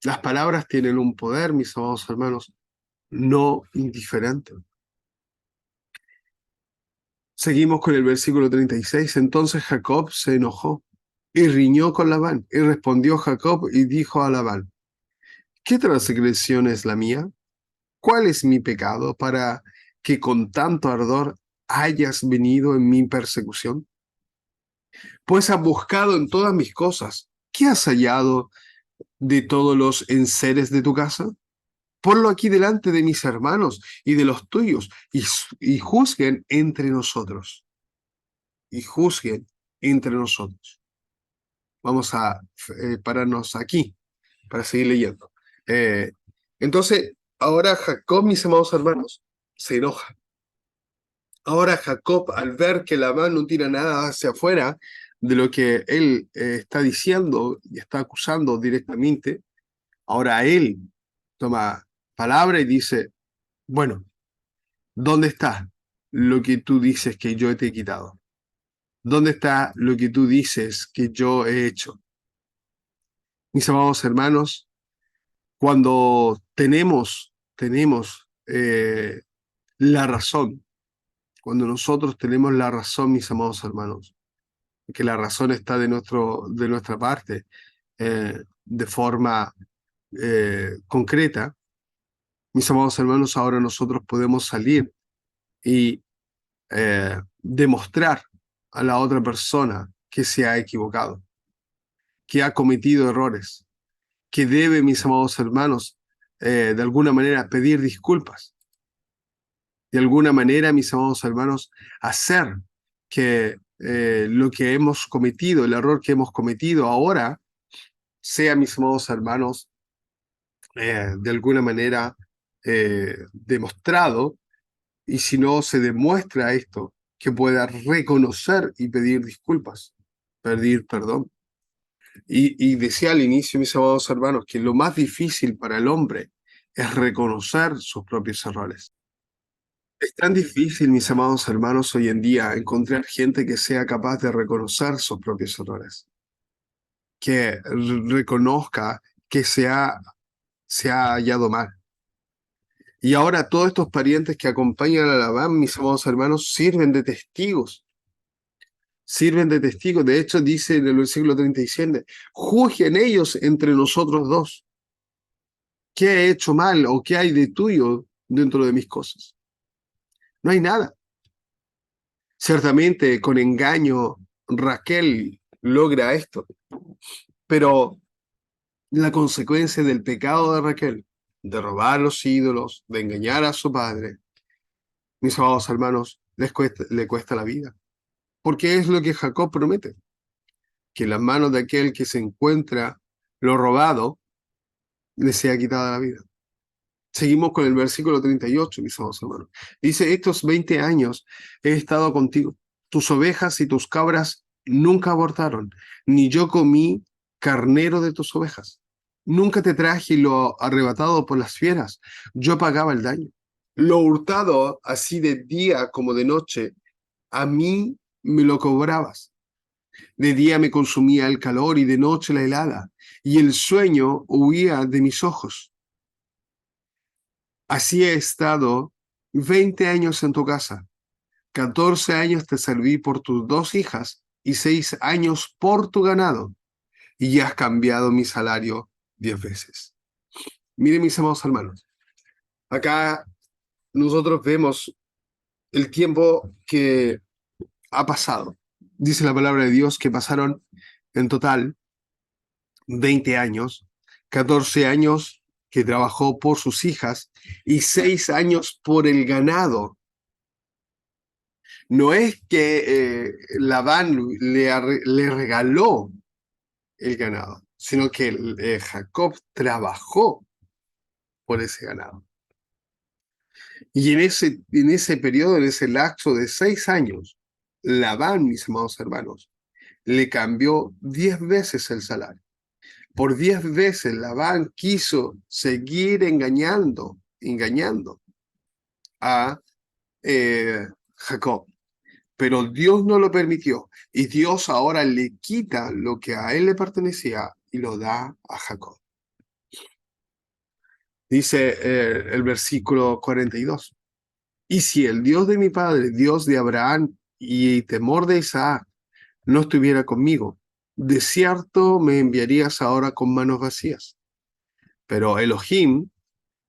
Las palabras tienen un poder, mis amados hermanos, no indiferente. Seguimos con el versículo 36. Entonces Jacob se enojó y riñó con Labán. Y respondió Jacob y dijo a Labán: ¿qué transgresión es la mía? ¿Cuál es mi pecado para que con tanto ardor hayas venido en mi persecución? Pues has buscado en todas mis cosas. ¿Qué has hallado de todos los enseres de tu casa? Ponlo aquí delante de mis hermanos y de los tuyos, y juzguen entre nosotros. Y juzguen entre nosotros. Vamos a pararnos aquí para seguir leyendo. Eh, entonces, ahora Jacob, mis amados hermanos, se enoja. Ahora Jacob, al ver que Labán no tira nada hacia afuera de lo que él está diciendo y está acusando directamente, ahora él toma palabra y dice: bueno, ¿dónde está lo que tú dices que yo te he quitado? ¿Dónde está lo que tú dices que yo he hecho? Mis amados hermanos, cuando tenemos la razón, cuando nosotros tenemos la razón, mis amados hermanos, que la razón está de nuestra parte, de forma concreta, mis amados hermanos, ahora nosotros podemos salir y demostrar a la otra persona que se ha equivocado, que ha cometido errores, que debe, mis amados hermanos, de alguna manera pedir disculpas, de alguna manera, mis amados hermanos, hacer que lo que hemos cometido, el error que hemos cometido ahora, sea, mis amados hermanos, de alguna manera demostrado, y si no se demuestra esto, que pueda reconocer y pedir disculpas, pedir perdón. Y decía al inicio, mis amados hermanos, que lo más difícil para el hombre es reconocer sus propios errores. Es tan difícil, mis amados hermanos, hoy en día encontrar gente que sea capaz de reconocer sus propios errores, que reconozca que se ha hallado mal. Y ahora todos estos parientes que acompañan a Labán, mis amados hermanos, sirven de testigos. De hecho, dice en el versículo 37, juzguen ellos entre nosotros dos. ¿Qué he hecho mal o qué hay de tuyo dentro de mis cosas? No hay nada. Ciertamente, con engaño, Raquel logra esto, pero la consecuencia del pecado de Raquel, de robar los ídolos, de engañar a su padre, mis amados hermanos, le cuesta la vida. Porque es lo que Jacob promete, que en las manos de aquel que se encuentra lo robado, le sea quitada la vida. Seguimos con el versículo 38, mis amados hermanos. Dice, estos 20 años he estado contigo. Tus ovejas y tus cabras nunca abortaron, ni yo comí carnero de tus ovejas. Nunca te traje lo arrebatado por las fieras. Yo pagaba el daño. Lo hurtado, así de día como de noche, a mí me lo cobrabas. De día me consumía el calor y de noche la helada, y el sueño huía de mis ojos. Así he estado 20 años en tu casa. 14 años te serví por tus 2 hijas y 6 años por tu ganado. Y has cambiado mi salario 10 veces. Miren, mis amados hermanos, acá nosotros vemos el tiempo que ha pasado. Dice la palabra de Dios que pasaron en total 20 años, 14 años que trabajó por sus hijas y 6 años por el ganado. No es que Labán le regaló el ganado, sino que Jacob trabajó por ese ganado. Y en ese periodo, en ese lapso de 6 años, Labán, mis amados hermanos, le cambió 10 veces el salario. Por 10 veces Labán quiso seguir engañando a Jacob. Pero Dios no lo permitió. Y Dios ahora le quita lo que a él le pertenecía y lo da a Jacob. Dice el versículo 42. Y si el Dios de mi padre, Dios de Abraham y temor de Isaac, no estuviera conmigo, de cierto me enviarías ahora con manos vacías. Pero Elohim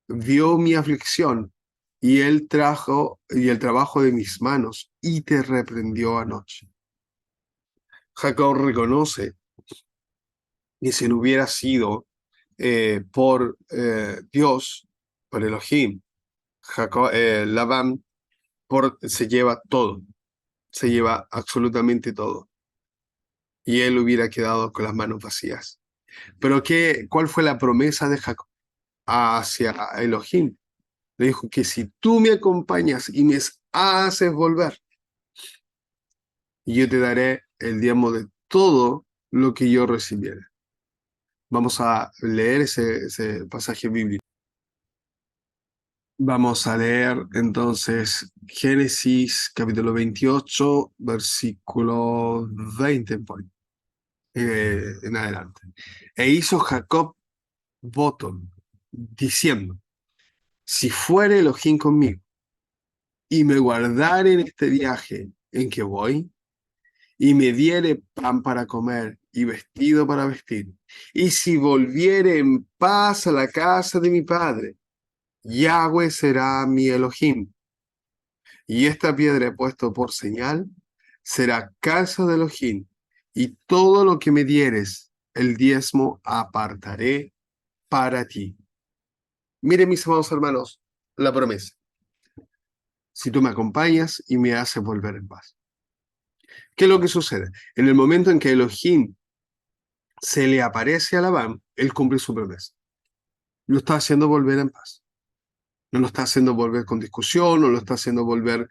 vio mi aflicción y el trabajo de mis manos y te reprendió anoche. Jacob reconoce que si no hubiera sido por Dios, por Elohim, Labán se lleva todo, se lleva absolutamente todo. Y él hubiera quedado con las manos vacías. Pero ¿cuál fue la promesa de Jacob hacia Elohim? Le dijo que si tú me acompañas y me haces volver, yo te daré el diezmo de todo lo que yo recibiera. Vamos a leer ese pasaje bíblico. Vamos a leer entonces Génesis capítulo 28, versículo 20 en adelante. E hizo Jacob voto, diciendo, si fuere Elohim conmigo y me guardare en este viaje en que voy, y me diere pan para comer y vestido para vestir, y si volviere en paz a la casa de mi padre, Yahweh será mi Elohim, y esta piedra he puesto por señal, será casa de Elohim, y todo lo que me dieres, el diezmo apartaré para ti. Miren, mis amados hermanos, la promesa. Si tú me acompañas y me haces volver en paz. ¿Qué es lo que sucede? En el momento en que Elohim se le aparece a Labán, él cumple su promesa. Lo está haciendo volver en paz. No lo está haciendo volver con discusión, no lo está haciendo volver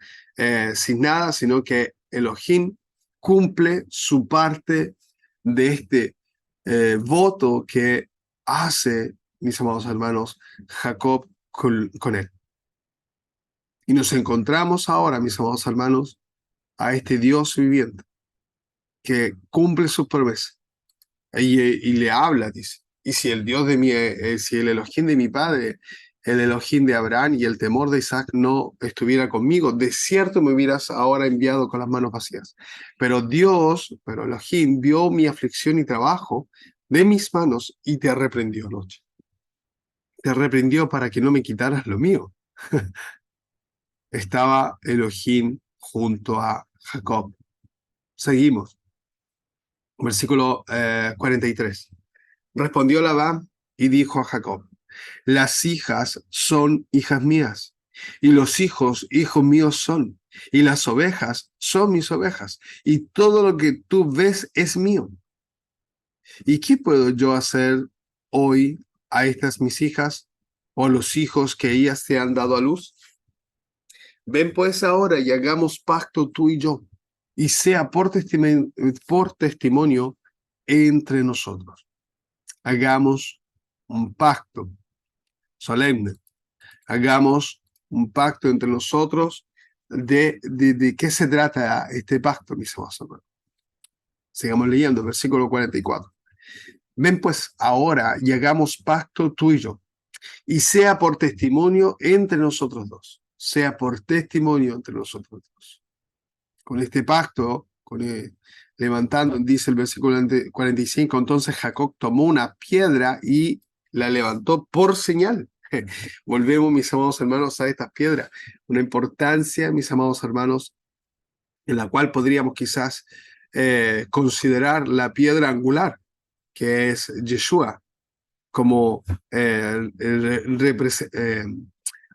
sin nada, sino que Elohim cumple su parte de este voto que hace, mis amados hermanos, Jacob con él. Y nos encontramos ahora, mis amados hermanos, a este Dios viviente que cumple sus promesas y le habla, dice. Y si el Dios de si el Elohim de mi padre, el Elohim de Abraham y el temor de Isaac no estuviera conmigo, de cierto me hubieras ahora enviado con las manos vacías. Pero Elohim vio mi aflicción y trabajo de mis manos y te reprendió anoche. Te reprendió para que no me quitaras lo mío. Estaba Elohim junto a Jacob. Seguimos. Versículo 43. Respondió Labán y dijo a Jacob: las hijas son hijas mías, y los hijos, hijos míos son, y las ovejas son mis ovejas, y todo lo que tú ves es mío. ¿Y qué puedo yo hacer hoy a estas mis hijas, o a los hijos que ellas te han dado a luz? Ven pues ahora y hagamos pacto tú y yo, y sea por testimonio entre nosotros. Hagamos un pacto solemne. Hagamos un pacto entre nosotros. ¿De qué se trata este pacto, mis amados hermanos? Sigamos leyendo, versículo 44. Ven pues ahora y hagamos pacto tú y yo, y sea por testimonio entre nosotros dos. Sea por testimonio entre nosotros dos. Con este pacto, levantando, dice el versículo 45, entonces Jacob tomó una piedra y la levantó por señal. Volvemos, mis amados hermanos, a estas piedras. Una importancia, mis amados hermanos, en la cual podríamos quizás considerar la piedra angular, que es Yeshua, como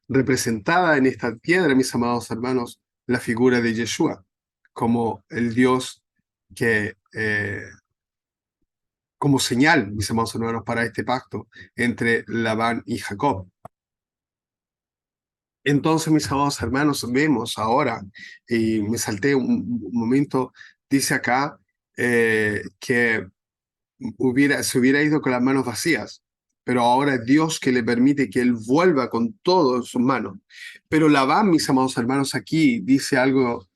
representada en esta piedra, mis amados hermanos, la figura de Yeshua, como el Dios que, como señal, mis amados hermanos, para este pacto entre Labán y Jacob. Entonces, mis amados hermanos, vemos ahora, y me salté un momento, dice acá que se hubiera ido con las manos vacías, pero ahora es Dios que le permite que él vuelva con todo en sus manos. Pero Labán, mis amados hermanos, aquí dice algo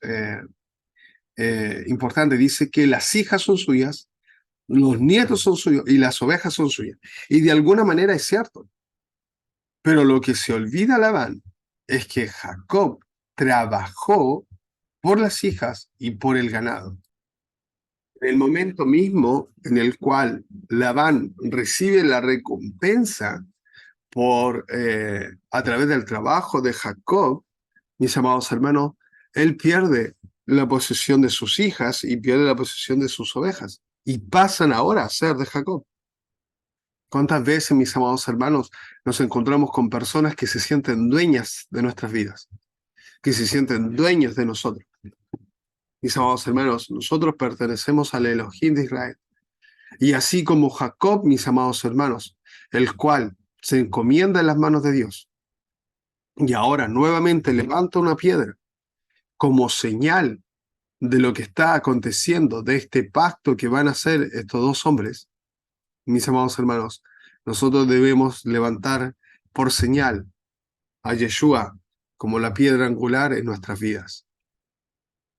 importante, dice que las hijas son suyas, los nietos son suyos y las ovejas son suyas. Y de alguna manera es cierto. Pero lo que se olvida Labán es que Jacob trabajó por las hijas y por el ganado. En el momento mismo en el cual Labán recibe la recompensa a través del trabajo de Jacob, mis amados hermanos, él pierde la posesión de sus hijas y pierde la posesión de sus ovejas y pasan ahora a ser de Jacob. ¿Cuántas veces, mis amados hermanos, nos encontramos con personas que se sienten dueñas de nuestras vidas, que se sienten dueños de nosotros? Mis amados hermanos, nosotros pertenecemos al Elohim de Israel. Y así como Jacob, mis amados hermanos, el cual se encomienda en las manos de Dios, y ahora nuevamente levanta una piedra como señal de lo que está aconteciendo, de este pacto que van a hacer estos dos hombres, mis amados hermanos, nosotros debemos levantar por señal a Yeshua como la piedra angular en nuestras vidas.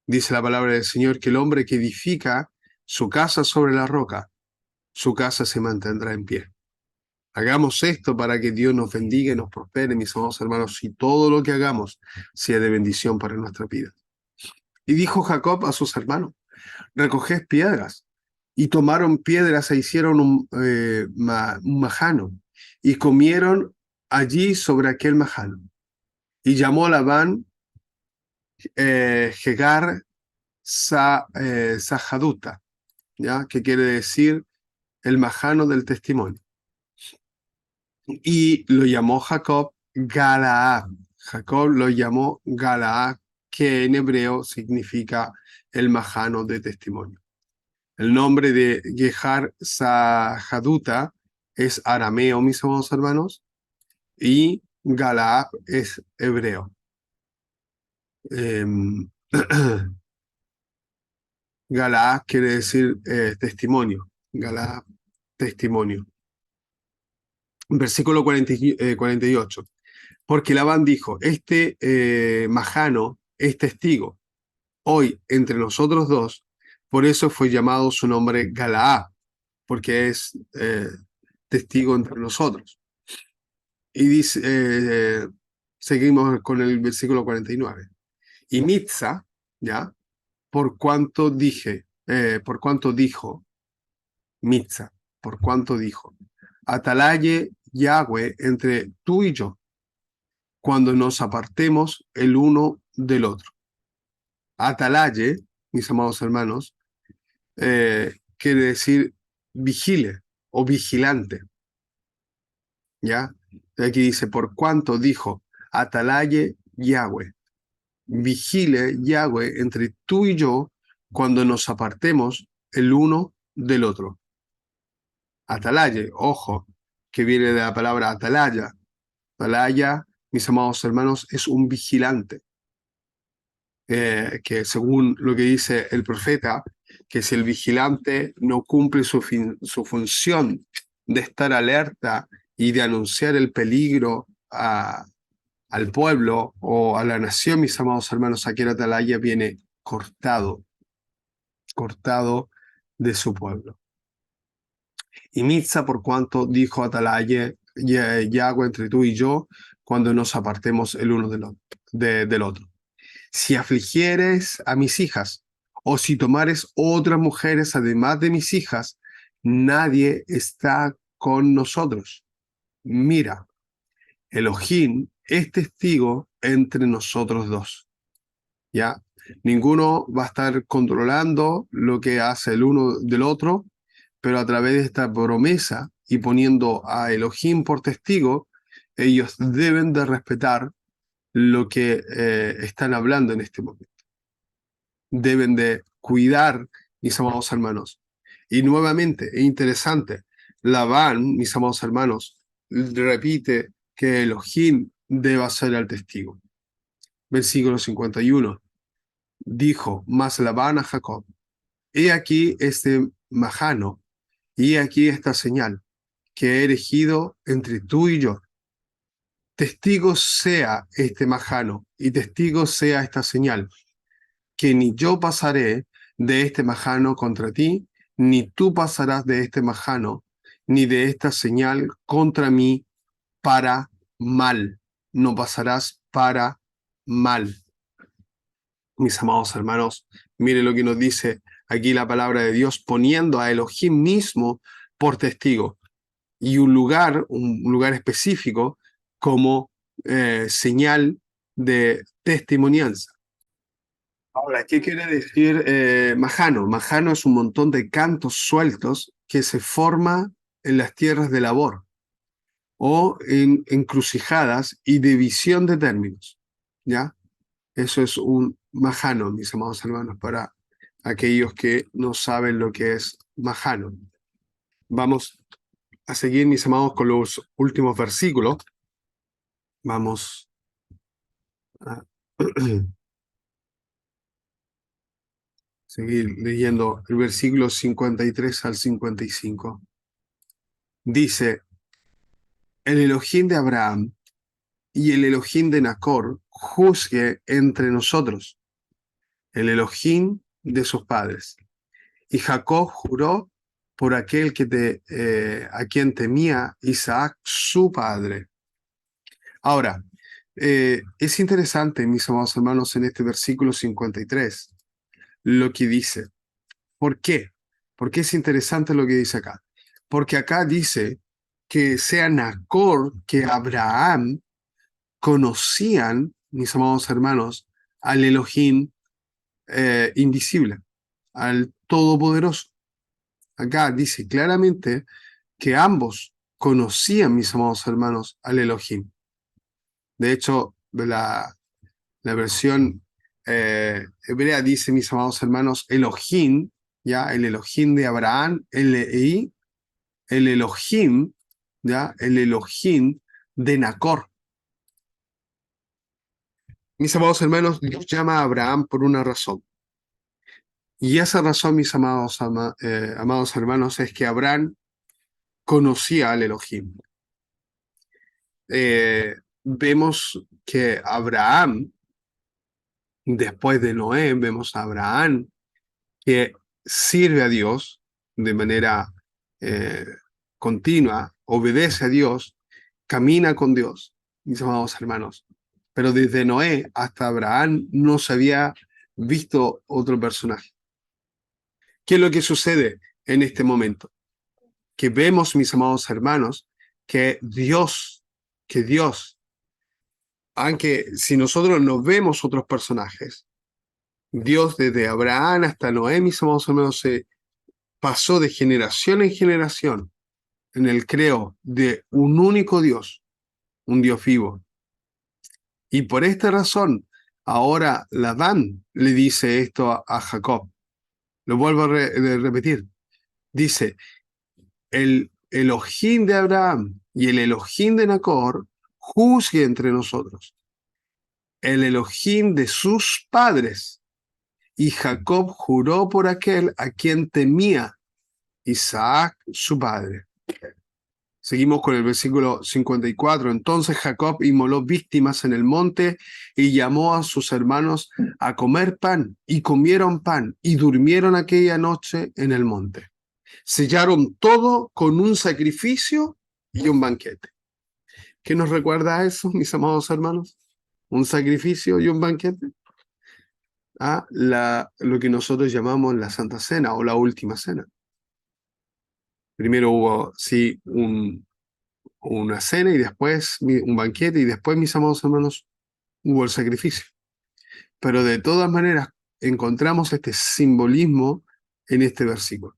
Dice la palabra del Señor que el hombre que edifica su casa sobre la roca, su casa se mantendrá en pie. Hagamos esto para que Dios nos bendiga y nos prospere, mis amados hermanos, y todo lo que hagamos sea de bendición para nuestra vida. Y dijo Jacob a sus hermanos: recoged piedras. Y tomaron piedras e hicieron un majano, y comieron allí sobre aquel majano. Y llamó Labán Jegar Sahaduta, ¿ya? Que quiere decir el majano del testimonio. Y lo llamó Jacob Galaad. Jacob lo llamó Galaad, que en hebreo significa el majano de testimonio. El nombre de Gehar Sahaduta es arameo, mis amados hermanos, y Galaad es hebreo. Galaad quiere decir testimonio. Galaad, testimonio. Versículo 48. Porque Labán dijo: este majano es testigo hoy entre nosotros dos, por eso fue llamado su nombre Galaad, porque es testigo entre nosotros. Y dice, seguimos con el versículo 49. Y Mitza, ¿ya? Por cuanto dijo Mitza, por cuanto dijo: atalaye Yahweh entre tú y yo, cuando nos apartemos el uno del otro. Atalaye mis amados hermanos, quiere decir vigile o vigilante, ¿ya? Aquí dice, por cuanto dijo, atalaye Yahweh, vigile Yahweh entre tú y yo cuando nos apartemos el uno del otro. Atalaye, ojo, que viene de la palabra atalaya. Atalaya, mis amados hermanos, es un vigilante. Que según lo que dice el profeta, que si el vigilante no cumple su función de estar alerta y de anunciar el peligro al pueblo o a la nación, mis amados hermanos, aquí en Atalaya viene cortado de su pueblo. Y Mitza, por cuanto dijo Atalaya, Yahweh entre tú y yo, cuando nos apartemos el uno del otro. Si afligieres a mis hijas, o si tomares otras mujeres además de mis hijas, nadie está con nosotros. Mira, Elohim es testigo entre nosotros dos. ¿Ya? Ninguno va a estar controlando lo que hace el uno del otro, pero a través de esta promesa y poniendo a Elohim por testigo, ellos deben de respetar lo que están hablando en este momento. Deben de cuidar, mis amados hermanos. Y nuevamente, es interesante, Labán, mis amados hermanos, repite que Elohim deba ser el testigo. Versículo 51. Dijo, mas Labán a Jacob, he aquí este majano, y he aquí esta señal, que he elegido entre tú y yo. Testigo sea este majano, y testigo sea esta señal, que ni yo pasaré de este majano contra ti, ni tú pasarás de este majano, ni de esta señal contra mí para mal. No pasarás para mal. Mis amados hermanos, mire lo que nos dice aquí la palabra de Dios, poniendo a Elohim mismo por testigo y un lugar específico como señal de testimonianza. Ahora, ¿qué quiere decir majano? Majano es un montón de cantos sueltos que se forma en las tierras de labor o en encrucijadas y división de términos, ¿ya? Eso es un majano, mis amados hermanos, para aquellos que no saben lo que es majano. Vamos a seguir, mis amados, con los últimos versículos. Vamos a seguir leyendo el versículo 53 al 55. Dice, el Elohim de Abraham y el Elohim de Nacor juzgue entre nosotros, el Elohim de sus padres. Y Jacob juró por aquel a quien temía Isaac, su padre. Ahora, es interesante, mis amados hermanos, en este versículo 53, lo que dice. ¿Por qué? Porque es interesante lo que dice acá. Porque acá dice que sea Nacor que Abraham conocían, mis amados hermanos, al Elohim invisible, al Todopoderoso. Acá dice claramente que ambos conocían, mis amados hermanos, al Elohim. De hecho, la versión hebrea dice, mis amados hermanos, Elohim, ya, el Elohim de Abraham, el Elohim, ya, el Elohim de Nacor. Mis amados hermanos, Dios llama a Abraham por una razón. Y esa razón, mis amados hermanos, es que Abraham conocía al Elohim. Vemos que Abraham, después de Noé, vemos a Abraham que sirve a Dios de manera continua, obedece a Dios, camina con Dios, mis amados hermanos. Pero desde Noé hasta Abraham no se había visto otro personaje. ¿Qué es lo que sucede en este momento? Que vemos, mis amados hermanos, que Dios, aunque si nosotros no vemos otros personajes, Dios desde Abraham hasta Noé, mis amados hermanos, se pasó de generación en generación en el creo de un único Dios, un Dios vivo. Y por esta razón, ahora Labán le dice esto a Jacob. Lo vuelvo a repetir. Dice, el Elohim de Abraham y el Elohim de Nacor juzgue entre nosotros. El Elohim de sus padres. Y Jacob juró por aquel a quien temía, Isaac su padre. Seguimos con el versículo 54. Entonces Jacob inmoló víctimas en el monte y llamó a sus hermanos a comer pan, y comieron pan, y durmieron aquella noche en el monte. Sellaron todo con un sacrificio y un banquete. ¿Qué nos recuerda a eso, mis amados hermanos? Un sacrificio y un banquete. Lo que nosotros llamamos la Santa Cena o la Última Cena. Primero hubo, sí, una cena y después un banquete y después, mis amados hermanos, hubo el sacrificio. Pero de todas maneras encontramos este simbolismo en este versículo.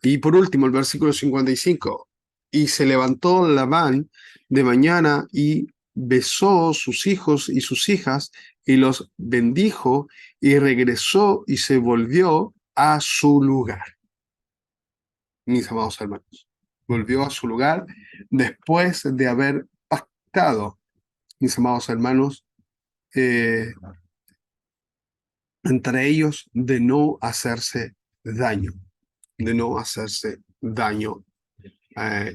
Y por último, el versículo 55. Y se levantó Labán de mañana y besó sus hijos y sus hijas y los bendijo y regresó y se volvió a su lugar. Mis amados hermanos, volvió a su lugar después de haber pactado, mis amados hermanos, entre ellos de no hacerse daño, de no hacerse daño,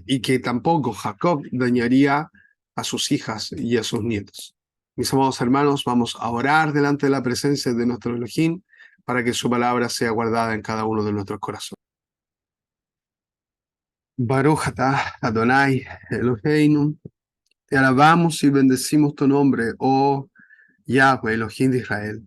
y que tampoco Jacob dañaría a sus hijas y a sus nietos. Mis amados hermanos, vamos a orar delante de la presencia de nuestro Elohim para que su palabra sea guardada en cada uno de nuestros corazones. Baruch atah Adonai Eloheinu, te alabamos y bendecimos tu nombre, oh Yahweh, Elohim de Israel,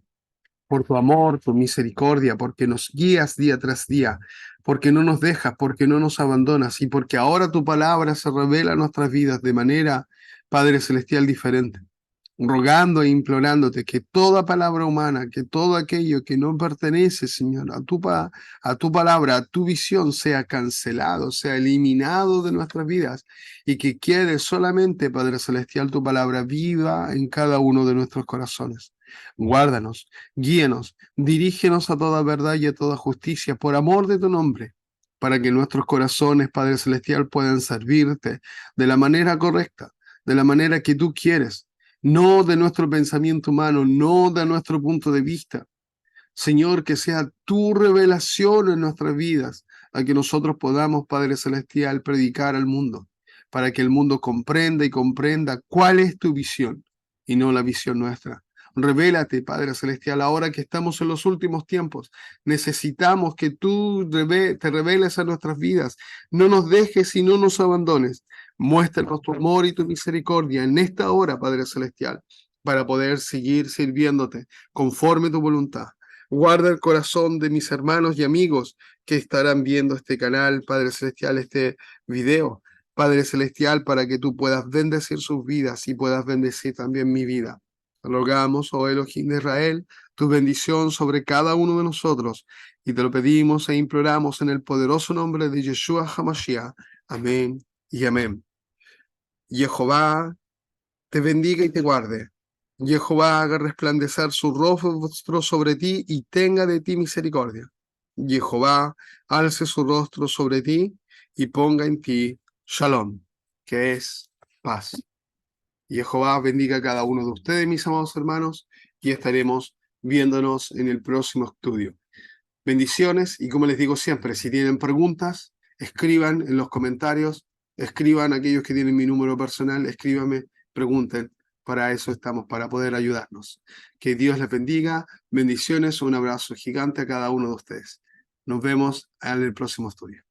por tu amor, tu misericordia, porque nos guías día tras día, porque no nos dejas, porque no nos abandonas y porque ahora tu palabra se revela en nuestras vidas de manera, Padre Celestial, diferente. Rogando e implorándote que toda palabra humana, que todo aquello que no pertenece, Señor, a tu palabra, a tu visión, sea cancelado, sea eliminado de nuestras vidas y que quede solamente, Padre Celestial, tu palabra viva en cada uno de nuestros corazones. Guárdanos, guíenos, dirígenos a toda verdad y a toda justicia por amor de tu nombre, para que nuestros corazones, Padre Celestial, puedan servirte de la manera correcta, de la manera que tú quieres, no de nuestro pensamiento humano, no de nuestro punto de vista. Señor, que sea tu revelación en nuestras vidas, a que nosotros podamos, Padre Celestial, predicar al mundo, para que el mundo comprenda y comprenda cuál es tu visión y no la visión nuestra. Revélate, Padre Celestial, ahora que estamos en los últimos tiempos. Necesitamos que tú te reveles a nuestras vidas. No nos dejes y no nos abandones. Muéstranos tu amor y tu misericordia en esta hora, Padre Celestial, para poder seguir sirviéndote conforme tu voluntad. Guarda el corazón de mis hermanos y amigos que estarán viendo este canal, Padre Celestial, este video, Padre Celestial, para que tú puedas bendecir sus vidas y puedas bendecir también mi vida. Rogamos, oh Elohim de Israel, tu bendición sobre cada uno de nosotros y te lo pedimos e imploramos en el poderoso nombre de Yeshua HaMashiach. Amén y amén. Jehová te bendiga y te guarde. Jehová haga resplandecer su rostro sobre ti y tenga de ti misericordia. Jehová alce su rostro sobre ti y ponga en ti shalom, que es paz. Jehová bendiga a cada uno de ustedes, mis amados hermanos, y estaremos viéndonos en el próximo estudio. Bendiciones, y como les digo siempre, si tienen preguntas, escriban en los comentarios, escriban aquellos que tienen mi número personal, escríbanme, pregunten. Para eso estamos, para poder ayudarnos. Que Dios les bendiga. Bendiciones, un abrazo gigante a cada uno de ustedes. Nos vemos en el próximo estudio.